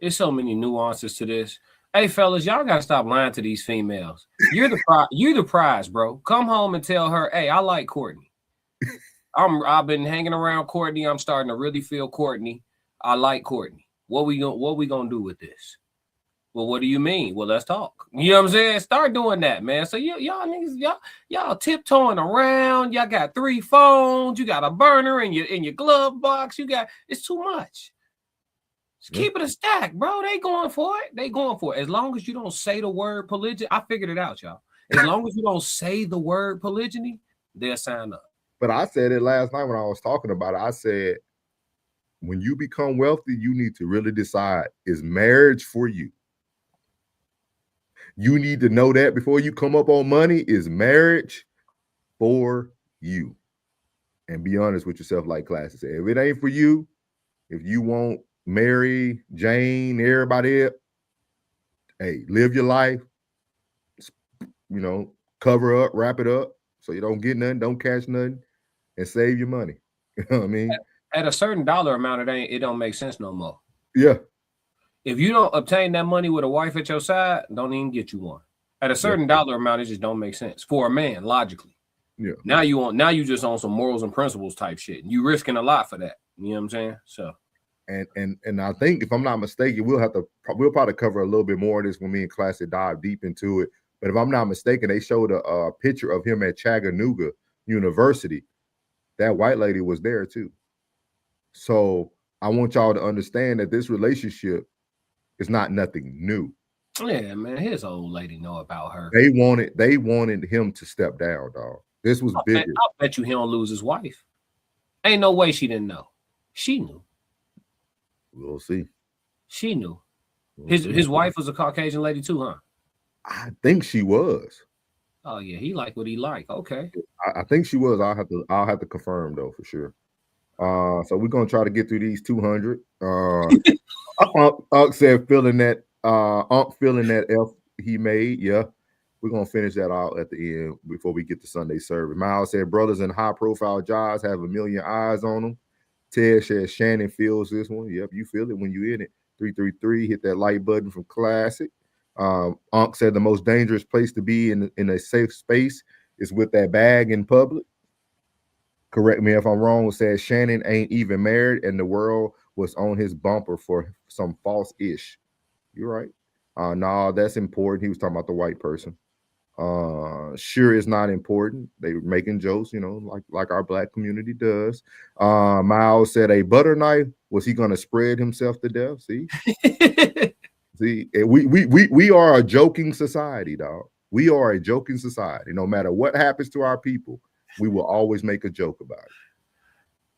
There's so many nuances to this. Hey, fellas, y'all gotta stop lying to these females. You're the prize, bro. Come home and tell her, hey, I like Courtney. I've been hanging around Courtney. I'm starting to really feel Courtney. I like Courtney. What we gonna do with this? Well, what do you mean? Well, let's talk. You know what I'm saying? Start doing that, man. So y'all niggas, y'all tiptoeing around. Y'all got 3 phones. You got a burner in your glove box. It's too much. Just keep it a stack, bro. They going for it. As long as you don't say the word polygyny, I figured it out, y'all. As long as you don't say the word polygyny, they'll sign up. But I said it last night when I was talking about it. I said, when you become wealthy, you need to really decide, is marriage for you? You need to know that before you come up on money. Is marriage for you? And be honest with yourself, like Classy said. If it ain't for you, if you won't marry Jane, everybody else, hey, live your life, cover up, wrap it up, so you don't get nothing, don't catch nothing, and save your money. You know what I mean? At a certain dollar amount, it don't make sense no more. Yeah. If you don't obtain that money with a wife at your side, don't even get you one. At a certain dollar amount, it just don't make sense for a man, logically. Yeah. Now you just on some morals and principles type shit. You risking a lot for that. You know what I'm saying? So. And I think, if I'm not mistaken, we'll probably cover a little bit more of this when me and Classy dive deep into it. But if I'm not mistaken, they showed a picture of him at Chattanooga University. That white lady was there too. So I want y'all to understand that this relationship is not nothing new. Yeah, man, his old lady know about her. They wanted him to step down, dog. This was bigger. I'll bet you he don't lose his wife. Ain't no way she didn't know. She knew. We'll see. She knew. His wife was a Caucasian lady too, huh? I think she was. Oh yeah, he liked what he liked. Okay. I think she was. I'll have to confirm though for sure. So we're gonna try to get through these 200. Unc said feeling that F he made. Yeah, we're gonna finish that out at the end before we get to Sunday service. Miles said brothers in high profile jobs have a million eyes on them. Ted says Shannon feels this one. Yep, you feel it when you in it. 333, hit that like button from Classic. Unc said the most dangerous place to be in a safe space is with that bag in public. Correct me if I'm wrong. Said Shannon ain't even married and the world was on his bumper for some false ish. You're right. No, that's important. He was talking about the white person. Sure is not important. They were making jokes, you know, like our black community does. Miles said a butter knife. Was he going to spread himself to death? See, see, we are a joking society, dog. We are a joking society. No matter what happens to our people, we will always make a joke about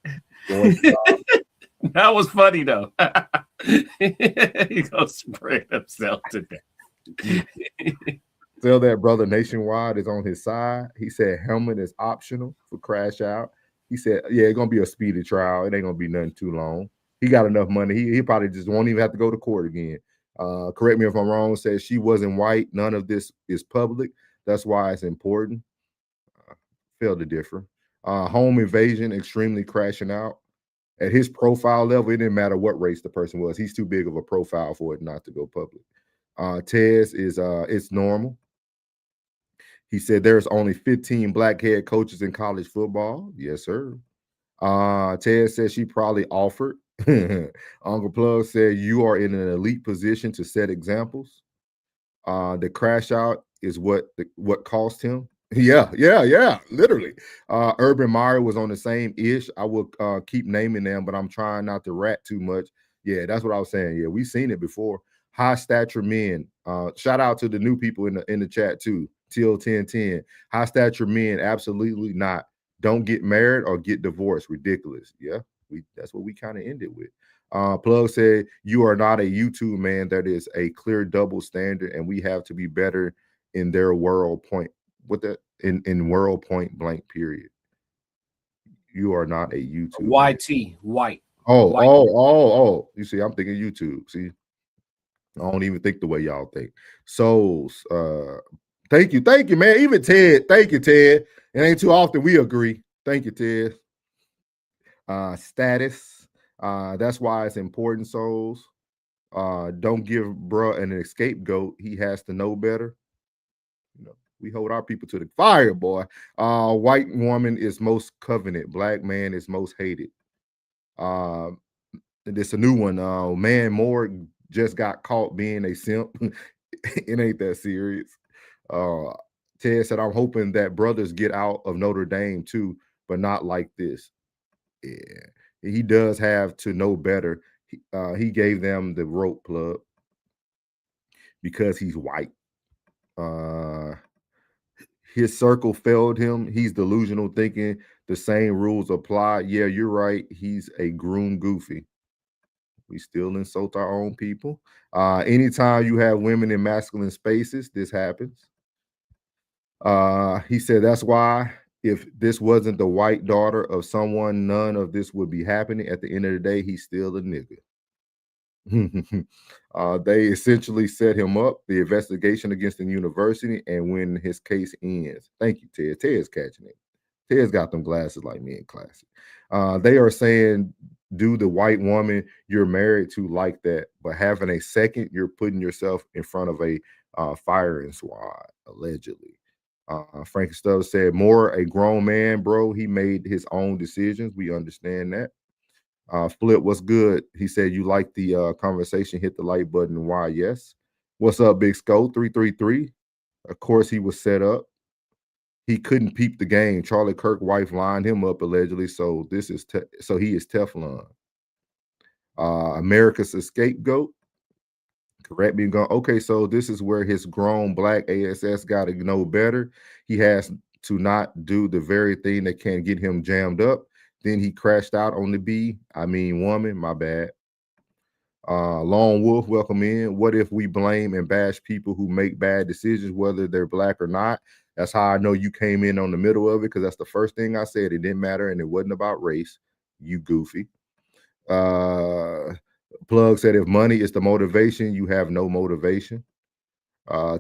it. That was funny though. He gonna spread himself to death. Tell that brother Nationwide is on his side. He said helmet is optional for crash out. He said, yeah, it's gonna be a speedy trial. It ain't gonna be nothing too long. He got enough money. He probably just won't even have to go to court again. Correct me if I'm wrong. Says she wasn't white. None of this is public. That's why it's important. Failed to differ. Home invasion, extremely crashing out. At his profile level, it didn't matter what race the person was. He's too big of a profile for it not to go public. Tez is it's normal. He said there's only 15 black head coaches in college football. Yes, sir. Ted said she probably offered. Uncle Plug said you are in an elite position to set examples. The crash out is what cost him. Yeah, literally. Urban Meyer was on the same ish. I will keep naming them, but I'm trying not to rat too much. Yeah, that's what I was saying. Yeah, we've seen it before. High stature men. Shout out to the new people in the chat too. Till 1010. High stature men, absolutely not. Don't get married or get divorced. Ridiculous. Yeah, that's what we kind of ended with. Plug said, you are not a YouTube man. That is a clear double standard, and we have to be better in their world point. With that in world point blank period. You are not a YouTube YT white. Oh. You see, I'm thinking YouTube. See, I don't even think the way y'all think. Souls, thank you, man. Even Ted, thank you, Ted. It ain't too often we agree. Thank you, Ted. Status, that's why it's important, souls. Don't give bruh an scapegoat. He has to know better. You know, we hold our people to the fire, boy. White woman is most covenant. Black man is most hated. This a new one. Man Moore just got caught being a simp. It ain't that serious. Ted said, I'm hoping that brothers get out of Notre Dame too, but not like this. Yeah, he does have to know better. He gave them the rope, Plug, because he's white. His circle failed him. He's delusional, thinking the same rules apply. Yeah, you're right. He's a groom goofy. We still insult our own people. Anytime you have women in masculine spaces, this happens. He said that's why if this wasn't the white daughter of someone, none of this would be happening. At the end of the day, he's still a nigga. They essentially set him up, the investigation against the university, and when his case ends. Thank you, Ted. Ted's catching it. Ted's got them glasses like me in classic. They are saying, do the white woman you're married to like that, but having a second, you're putting yourself in front of a firing squad, allegedly. Frankie Stubbs said, Moore, a grown man, bro. He made his own decisions. We understand that. Flip, what's good? He said, you like the conversation, hit the like button. Why? Yes. What's up, Big Sco? 333. Of course, he was set up. He couldn't peep the game. Charlie Kirk's wife lined him up, allegedly. So he is Teflon. America's a scapegoat. Correct me. Okay, so this is where his grown black ASS got to know better. He has to not do the very thing that can get him jammed up. Then he crashed out on the woman, my bad. Lone Wolf, welcome in. What if we blame and bash people who make bad decisions, whether they're black or not? That's how I know you came in on the middle of it, because that's the first thing I said. It didn't matter, and it wasn't about race. You goofy. Plug said, if money is the motivation, you have no motivation.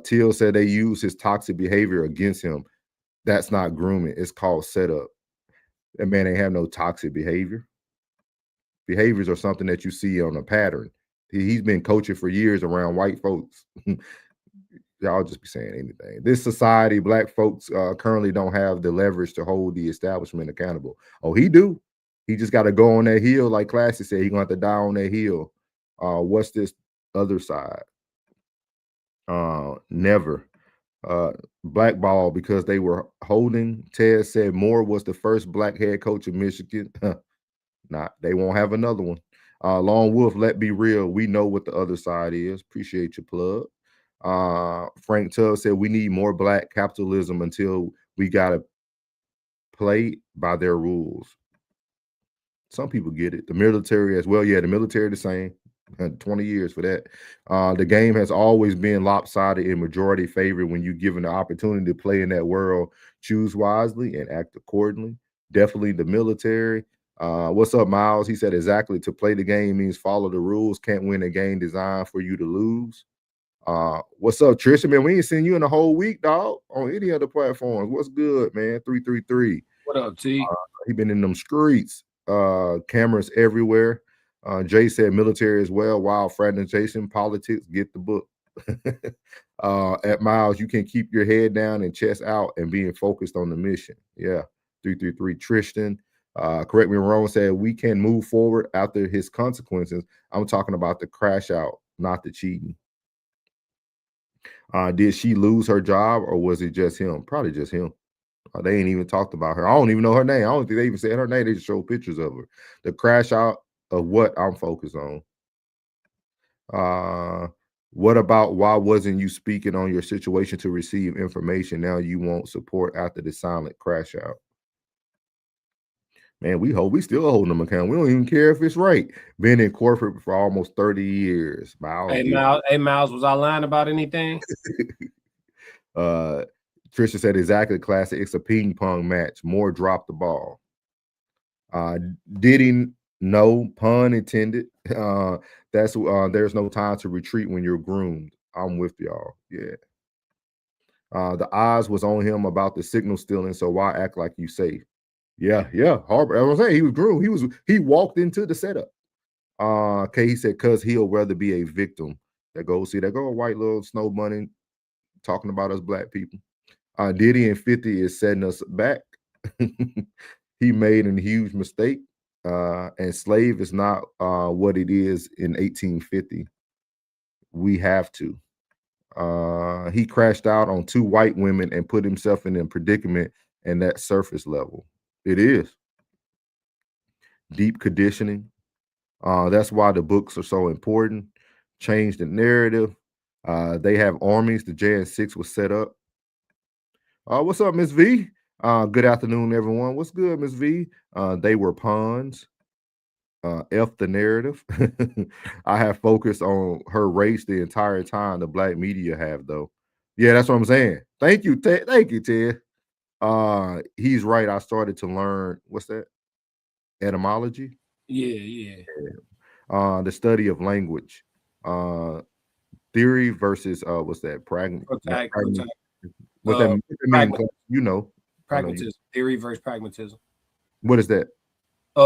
Teal said they use his toxic behavior against him. That's not grooming. It's called setup. That man ain't have no toxic behavior. Behaviors are something that you see on a pattern. He's been coaching for years around white folks. Y'all just be saying anything. This society, black folks currently don't have the leverage to hold the establishment accountable. Oh, he do. He just got to go on that hill, like Classy said. He's going to have to die on that hill. What's this other side? Never. Blackball because they were holding. Ted said Moore was the first black head coach of Michigan. They won't have another one. Lone Wolf, let be real. We know what the other side is. Appreciate your plug. Frank Tubb said we need more black capitalism until we gotta play by their rules. Some people get it. The military as well. Yeah, the military the same. 20 years for that. The game has always been lopsided in majority favor when you're given the opportunity to play in that world. Choose wisely and act accordingly. Definitely the military. What's up, Miles? He said exactly. To play the game means follow the rules. Can't win a game designed for you to lose. What's up, Trisha? Man, we ain't seen you in a whole week, dog, on any other platforms. What's good, man? 333. What up, T? He been in them streets. Cameras everywhere. Jay said military as well. Wild fraternization, politics, get the book. At Miles, you can keep your head down and chest out and being focused on the mission. Yeah. 333 Tristan. Correct me if I'm wrong, said we can move forward after his consequences. I'm talking about the crash out, not the cheating. Did she lose her job or was it just him? Probably just him. They ain't even talked about her. I don't even know her name. I don't think they even said her name. They just showed pictures of her. The crash out of what I'm focused on. What about why wasn't you speaking on your situation to receive information? Now you want support after the silent crash out. Man, we still holding them account. We don't even care if it's right. Been in corporate for almost 30 years. Hey, Miles, was I lying about anything? Trisha said exactly, classic. It's a ping pong match. Moore dropped the ball. Didn't know, pun intended. There's no time to retreat when you're groomed. I'm with y'all. Yeah. The eyes was on him about the signal stealing, so why act like you safe? Yeah. Harbor. I was saying he was groomed. He walked into the setup. Okay, he said, cause he'll rather be a victim. There go a white little snow bunny talking about us black people. Diddy and 50 is setting us back. He made a huge mistake. And slave is not what it is in 1850. We have to. He crashed out on 2 white women and put himself in a predicament and that surface level. It is. Deep conditioning. That's why the books are so important. Change the narrative. They have armies. The JN6 was set up. What's up, Miss V? Good afternoon, everyone. What's good, Miss V? They were pawns. F the narrative. I have focused on her race the entire time. The black media have, though. Yeah, that's what I'm saying. Thank you, Ted. Thank you, Ted. He's right. I started to learn what's that? Etymology. Yeah. The study of language. Theory versus what's that? Pragmatism. What that mean? You know. Pragmatism. Theory versus pragmatism. What is that?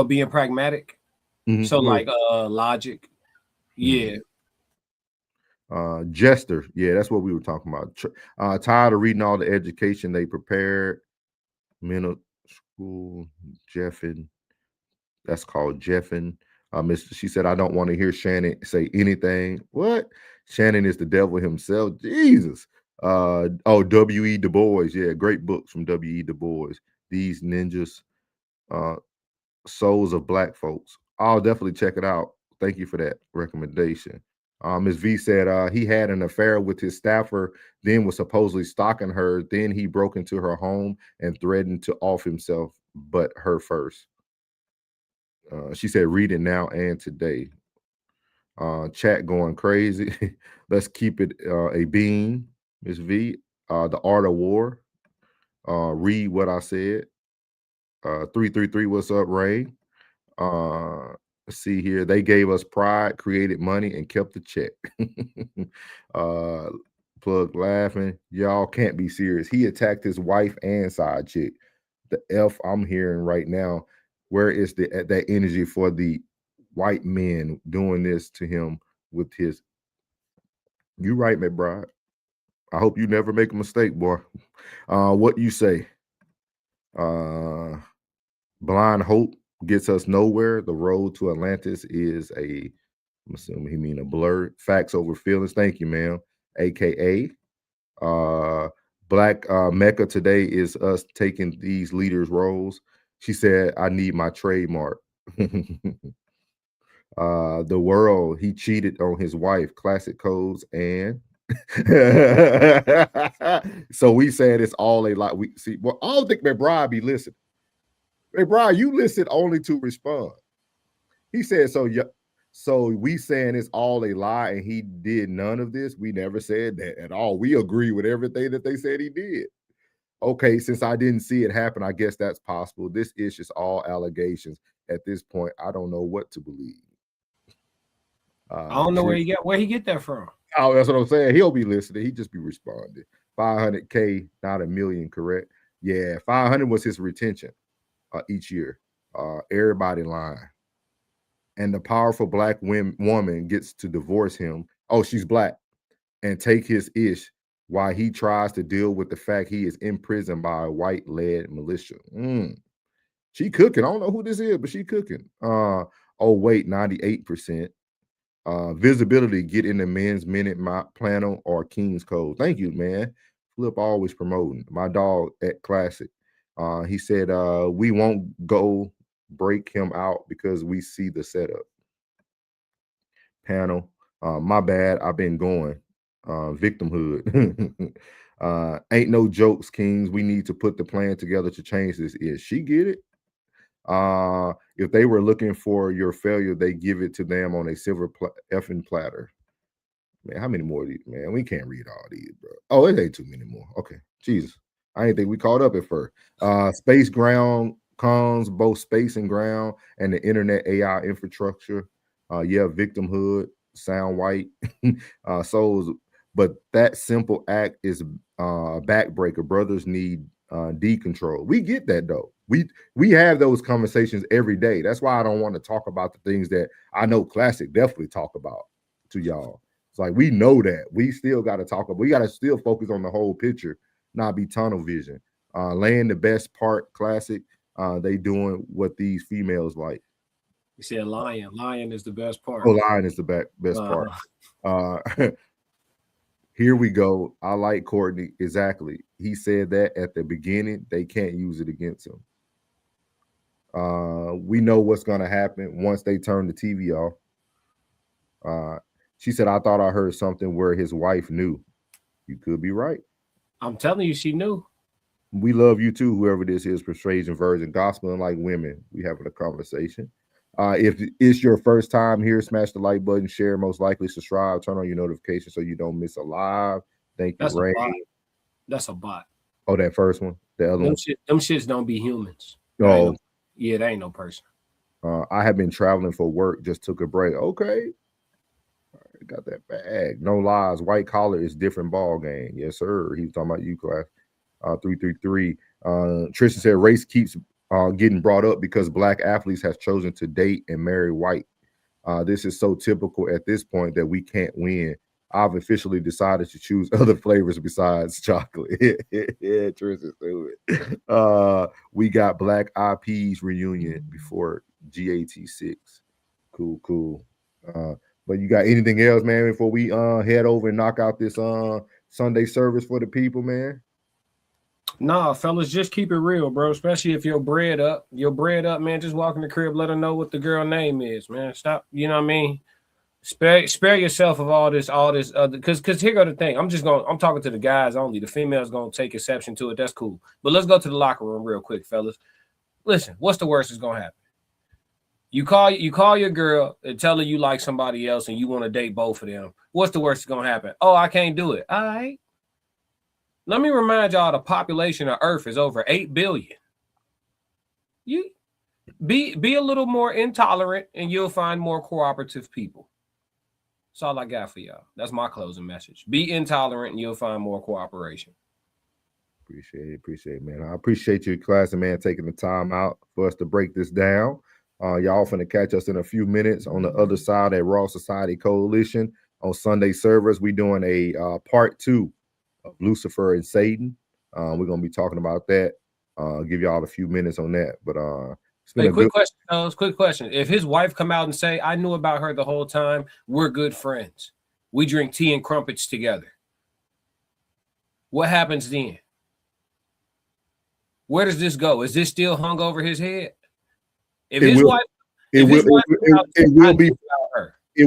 Being pragmatic. Mm-hmm. So like logic. Yeah. Jester. Yeah, that's what we were talking about. Tired of reading all the education they prepared. Middle school Jeffin. That's called Jeffin. She said, I don't want to hear Shannon say anything. What? Shannon is the devil himself. Jesus. W.E. Du Bois. Yeah, great books from W.E. Du Bois. These ninjas, souls of black folks. I'll definitely check it out. Thank you for that recommendation. Ms. V said he had an affair with his staffer, then was supposedly stalking her. Then he broke into her home and threatened to off himself, but her first. She said, read it now and today. Chat going crazy. Let's keep it a bean, Ms. V. The Art of War. Read what I said. 333, what's up, Ray? Let's see here. They gave us pride, created money, and kept the check. Plug laughing. Y'all can't be serious. He attacked his wife and side chick. The F I'm hearing right now. Where is that energy for the white men doing this to him with his? You right, McBride. I hope you never make a mistake, boy. What you say? Blind hope gets us nowhere. The road to Atlantis is I'm assuming he mean a blur. Facts over feelings. Thank you, ma'am. AKA Black Mecca today is us taking these leaders' roles. She said, I need my trademark. The world, he cheated on his wife, classic codes, and so we said it's all a lot. We see, well, I don't think McBride be listening. McBride, you listen only to respond. He said, so we saying it's all a lie and he did none of this. We never said that at all. We agree with everything that they said he did. Okay, since I didn't see it happen, I guess that's possible. This is just all allegations. At this point, I don't know what to believe. I don't know where he get that from. Oh, that's what I'm saying. He'll be listening. He just be responding. 500K, not a million, correct? Yeah, 500 was his retention each year. Everybody lying. And the powerful black woman gets to divorce him. Oh, she's black. And take his ish while he tries to deal with the fact he is imprisoned by a white-led militia. She cooking. I don't know who this is, but she cooking. Oh, wait, 98%. Visibility, get in the men's minute planner or King's Code. Thank you, man. Flip always promoting. My dog at Classic. He said, we won't go break him out because we see the setup. Panel, my bad, I've been going. Victimhood. Ain't no jokes, Kings. We need to put the plan together to change this. Is she get it? If they were looking for your failure, they give it to them on a silver effing platter. Man, how many more of these, man? We can't read all these, bro. Oh, it ain't too many more. Okay, Jesus. I didn't think we caught up at first. Space ground cons, both space and ground, and the internet AI infrastructure. Yeah, victimhood, sound white, souls. But that simple act is a backbreaker. Brothers need decontrol. We get that though. We have those conversations every day. That's why I don't want to talk about the things that I know Classic definitely talk about to y'all. It's like we know that. We still got to talk about. We got to still focus on the whole picture, not be tunnel vision. Laying the best part, Classic. They doing what these females like. You said lion. Lion is the best part. Oh, lion is the best part. Here we go. I like Courtney. Exactly. He said that at the beginning. They can't use it against him. We know what's going to happen once they turn the TV off. She said, I thought I heard something where his wife knew. You could be right. I'm telling you, she knew. We love you too, whoever this is, Persuasion Virgin, Gospel and Like Women. We having a conversation. If it's your first time here, smash the like button, share, most likely subscribe, turn on your notifications so you don't miss a live. Thank you, Ray. That's a bot. Oh, that first one? The other one? Them shits don't be humans. Oh. Yeah, they ain't no person. I have been traveling for work, just took a break. Okay. Got that bag. No lies. White collar is different ball game. Yes, sir. He was talking about you, Class. 333. Tristan said race keeps getting brought up because black athletes have chosen to date and marry white. This is so typical at this point that we can't win. I've officially decided to choose other flavors besides chocolate. Yeah, Tristan, do it. We got Black Eyed Peas reunion before GAT6. Cool. But you got anything else, man, before we head over and knock out this Sunday service for the people, man? Nah, fellas, just keep it real, bro. Especially if you're bread up, man. Just walk in the crib, let her know what the girl name is, man. Stop, you know what I mean? Spare yourself of all this other, because here go the thing. I'm talking to the guys only. The females gonna take exception to it. That's cool. But let's go to the locker room real quick, fellas. Listen, what's the worst that's gonna happen? You call your girl and tell her you like somebody else and you want to date both of them. What's the worst that's gonna happen? Oh, I can't do it. All right. Let me remind y'all the population of Earth is over 8 billion. You be a little more intolerant and you'll find more cooperative people. That's all I got for y'all. That's my closing message. Be intolerant and you'll find more cooperation. Appreciate it, man. I appreciate you, Class, and man, taking the time out for us to break this down. Y'all finna catch us in a few minutes on the other side at Raw Society Coalition on Sunday servers. We doing a part 2 of Lucifer and Satan. We're gonna be talking about that. Give y'all a few minutes on that. But quick question. If his wife come out and say, I knew about her the whole time, we're good friends. We drink tea and crumpets together. what happens then? Where does this go? Is this still hung over his head? If his wife, it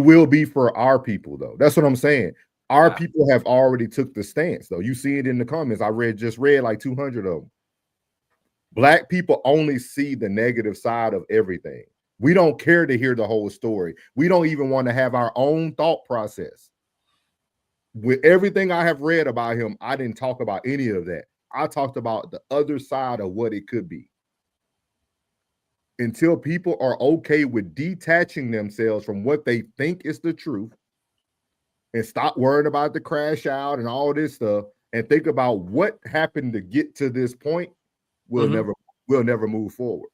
will be for our people though. That's what I'm saying. Our people have already took the stance though. You see it in the comments. I just read like 200 of them. Black people only see the negative side of everything. We don't care to hear the whole story. We don't even want to have our own thought process. With everything I have read about him, I didn't talk about any of that. I talked about the other side of what it could be. Until people are okay with detaching themselves from what they think is the truth and stop worrying about the crash out and all this stuff and think about what happened to get to this point, we'll never move forward.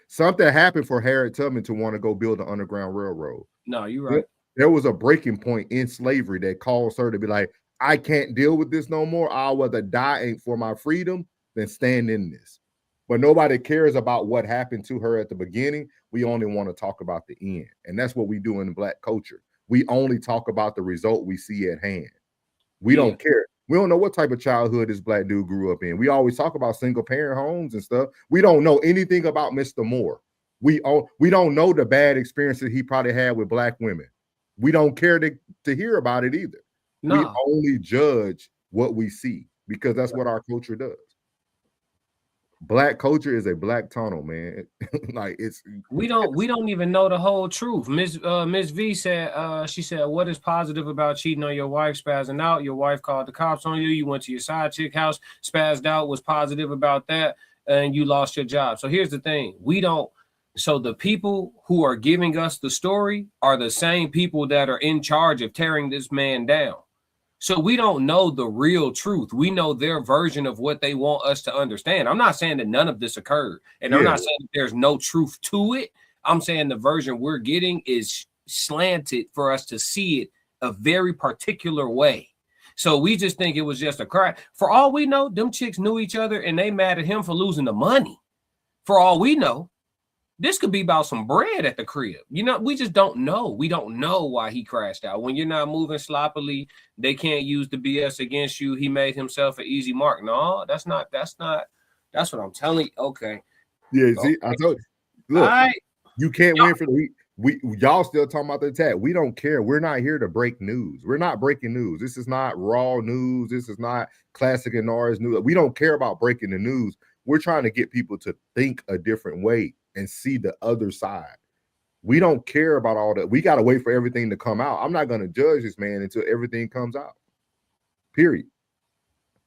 Something happened for Harriet Tubman to want to go build an underground railroad. No, you're right. There was a breaking point in slavery that caused her to be like, I can't deal with this no more. I'll rather die for my freedom than stand in this. But nobody cares about what happened to her at the beginning. We only want to talk about the end. And that's what we do in the Black culture. We only talk about the result we see at hand. We don't care. We don't know what type of childhood this Black dude grew up in. We always talk about single parent homes and stuff. We don't know anything about Mr. Moore. We don't know the bad experiences he probably had with Black women. We don't care to hear about it either. No. We only judge what we see because that's what our culture does. Black culture is a black tunnel, man. Like we don't even know the whole truth. Miss V said she said, what is positive about cheating on your wife, spazzing out? Your wife called the cops on you. You went to your side chick house, spazzed out, was positive about that, and you lost your job. So here's the thing. So the people who are giving us the story are the same people that are in charge of tearing this man down. So we don't know the real truth. We know their version of what they want us to understand. I'm not saying that none of this occurred, and I'm not saying that there's no truth to it. I'm saying the version we're getting is slanted for us to see it a very particular way. So we just think it was just a cry. For all we know, them chicks knew each other and they mad at him for losing the money. For all we know, this could be about some bread at the crib. You know, we just don't know. We don't know why he crashed out. When you're not moving sloppily, they can't use the BS against you. He made himself an easy mark. No, that's what I'm telling you. Okay. Yeah, see, I told you. Look, you can't win for the y'all still talking about the attack. We don't care. We're not here to break news. We're not breaking news. This is not raw news. This is not classic and Norris news. We don't care about breaking the news. We're trying to get people to think a different way and see the other side. We don't care about all that. We got to wait for everything to come out. I'm not going to judge this man until everything comes out. Period.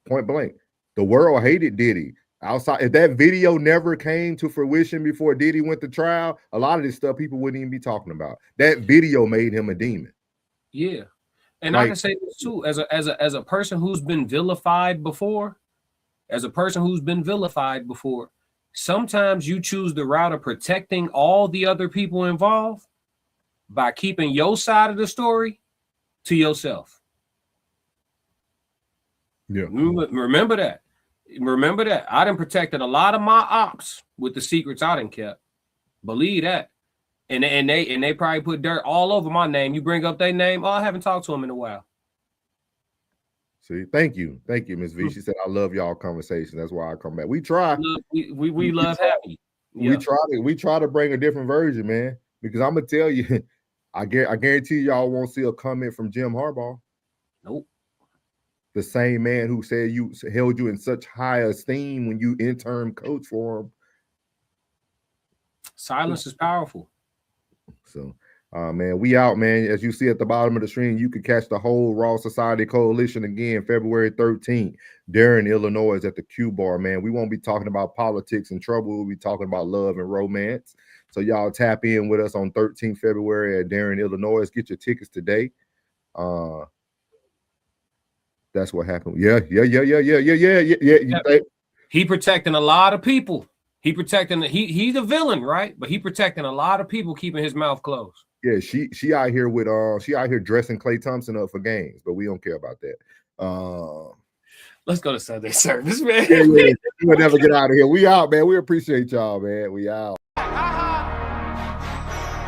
Point blank. The world hated Diddy. Outside, if that video never came to fruition before Diddy went to trial, a lot of this stuff people wouldn't even be talking about. That video made him a demon. Yeah. And like, I can say this too, as a person who's been vilified before, sometimes you choose the route of protecting all the other people involved by keeping your side of the story to yourself. Yeah. Remember that. I done protected a lot of my ops with the secrets I done kept. Believe that. And they probably put dirt all over my name. You bring up their name. Oh, I haven't talked to them in a while. See, thank you, Ms. V. She said, "I love y'all conversation. That's why I come back. We try. We love having you. We try to bring a different version, man. Because I'm gonna tell you, I guarantee y'all won't see a comment from Jim Harbaugh. Nope. The same man who said you held you in such high esteem when you intern coach for him. Silence is powerful. So. Man, we out, man. As you see at the bottom of the screen, you can catch the whole Raw Society Coalition again, February 13th, Darren, Illinois, at the Q Bar, man. We won't be talking about politics and trouble. We'll be talking about love and romance. So y'all tap in with us on 13th February at Darren, Illinois. Get your tickets today. That's what happened. Yeah. He protecting a lot of people. He's a villain, right? But he protecting a lot of people, keeping his mouth closed. Yeah, she out here with she out here dressing Klay Thompson up for games, but we don't care about that. Let's go to Sunday service, man. Yeah. We'll never get out of here. We out, man. We appreciate y'all, man. We out.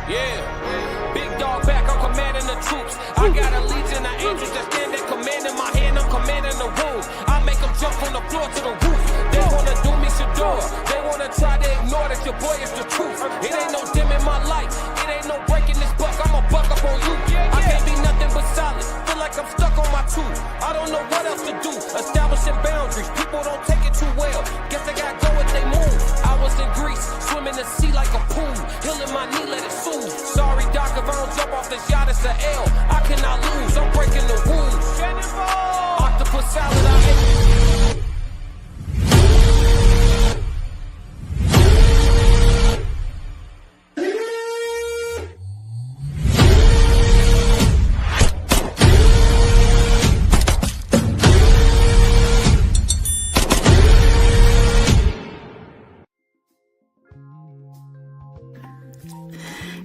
Yeah, big dog back. I'm commanding the troops. I got a legion of angels that stand there commanding my hand. I'm commanding. in the room. I make them jump from the floor to the roof. They wanna do me Shador. They wanna try to ignore that your boy is the truth. It ain't no dim in my life. It ain't no breaking this buck. I'ma buck up on you. I can't be nothing but solid. Feel like I'm stuck on my tooth. I don't know what else to do. Establishing boundaries. People don't take it too well. Guess they gotta go if they move. I was in Greece, swimming the sea like a pool. Healing my knee, let it soothe. Sorry, doc, if I don't jump off this yacht, it's an L. I cannot lose. I'm breaking the rules. Octopus salad, I hate.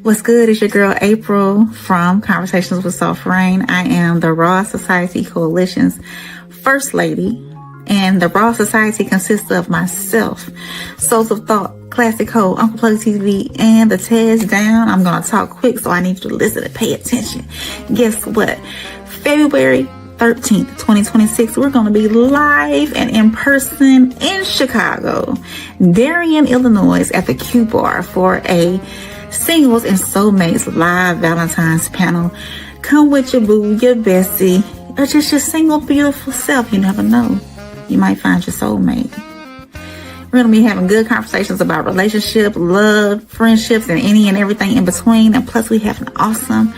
What's good? It's your girl April from Conversations with Soft Rain. I am the Raw Society Coalition's First Lady, and the Raw Society consists of myself, Souls of Thought, Classic Code, Uncle Plug TV, and the Tez Down. I'm going to talk quick, so I need you to listen and pay attention. Guess what? February 13th, 2026, we're going to be live and in person in Chicago, Darien, Illinois, at the Q Bar for a Singles and Soulmates live Valentine's panel. Come with your boo, your bestie, or just your single beautiful self. You never know. You might find your soulmate. We're going to be having good conversations about relationship, love, friendships, and any and everything in between. And plus, we have an awesome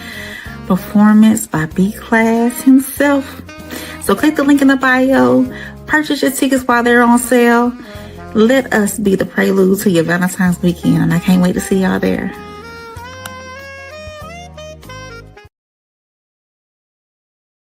performance by B-Class himself. So click the link in the bio. Purchase your tickets while they're on sale. Let us be the prelude to your Valentine's weekend. And I can't wait to see y'all there.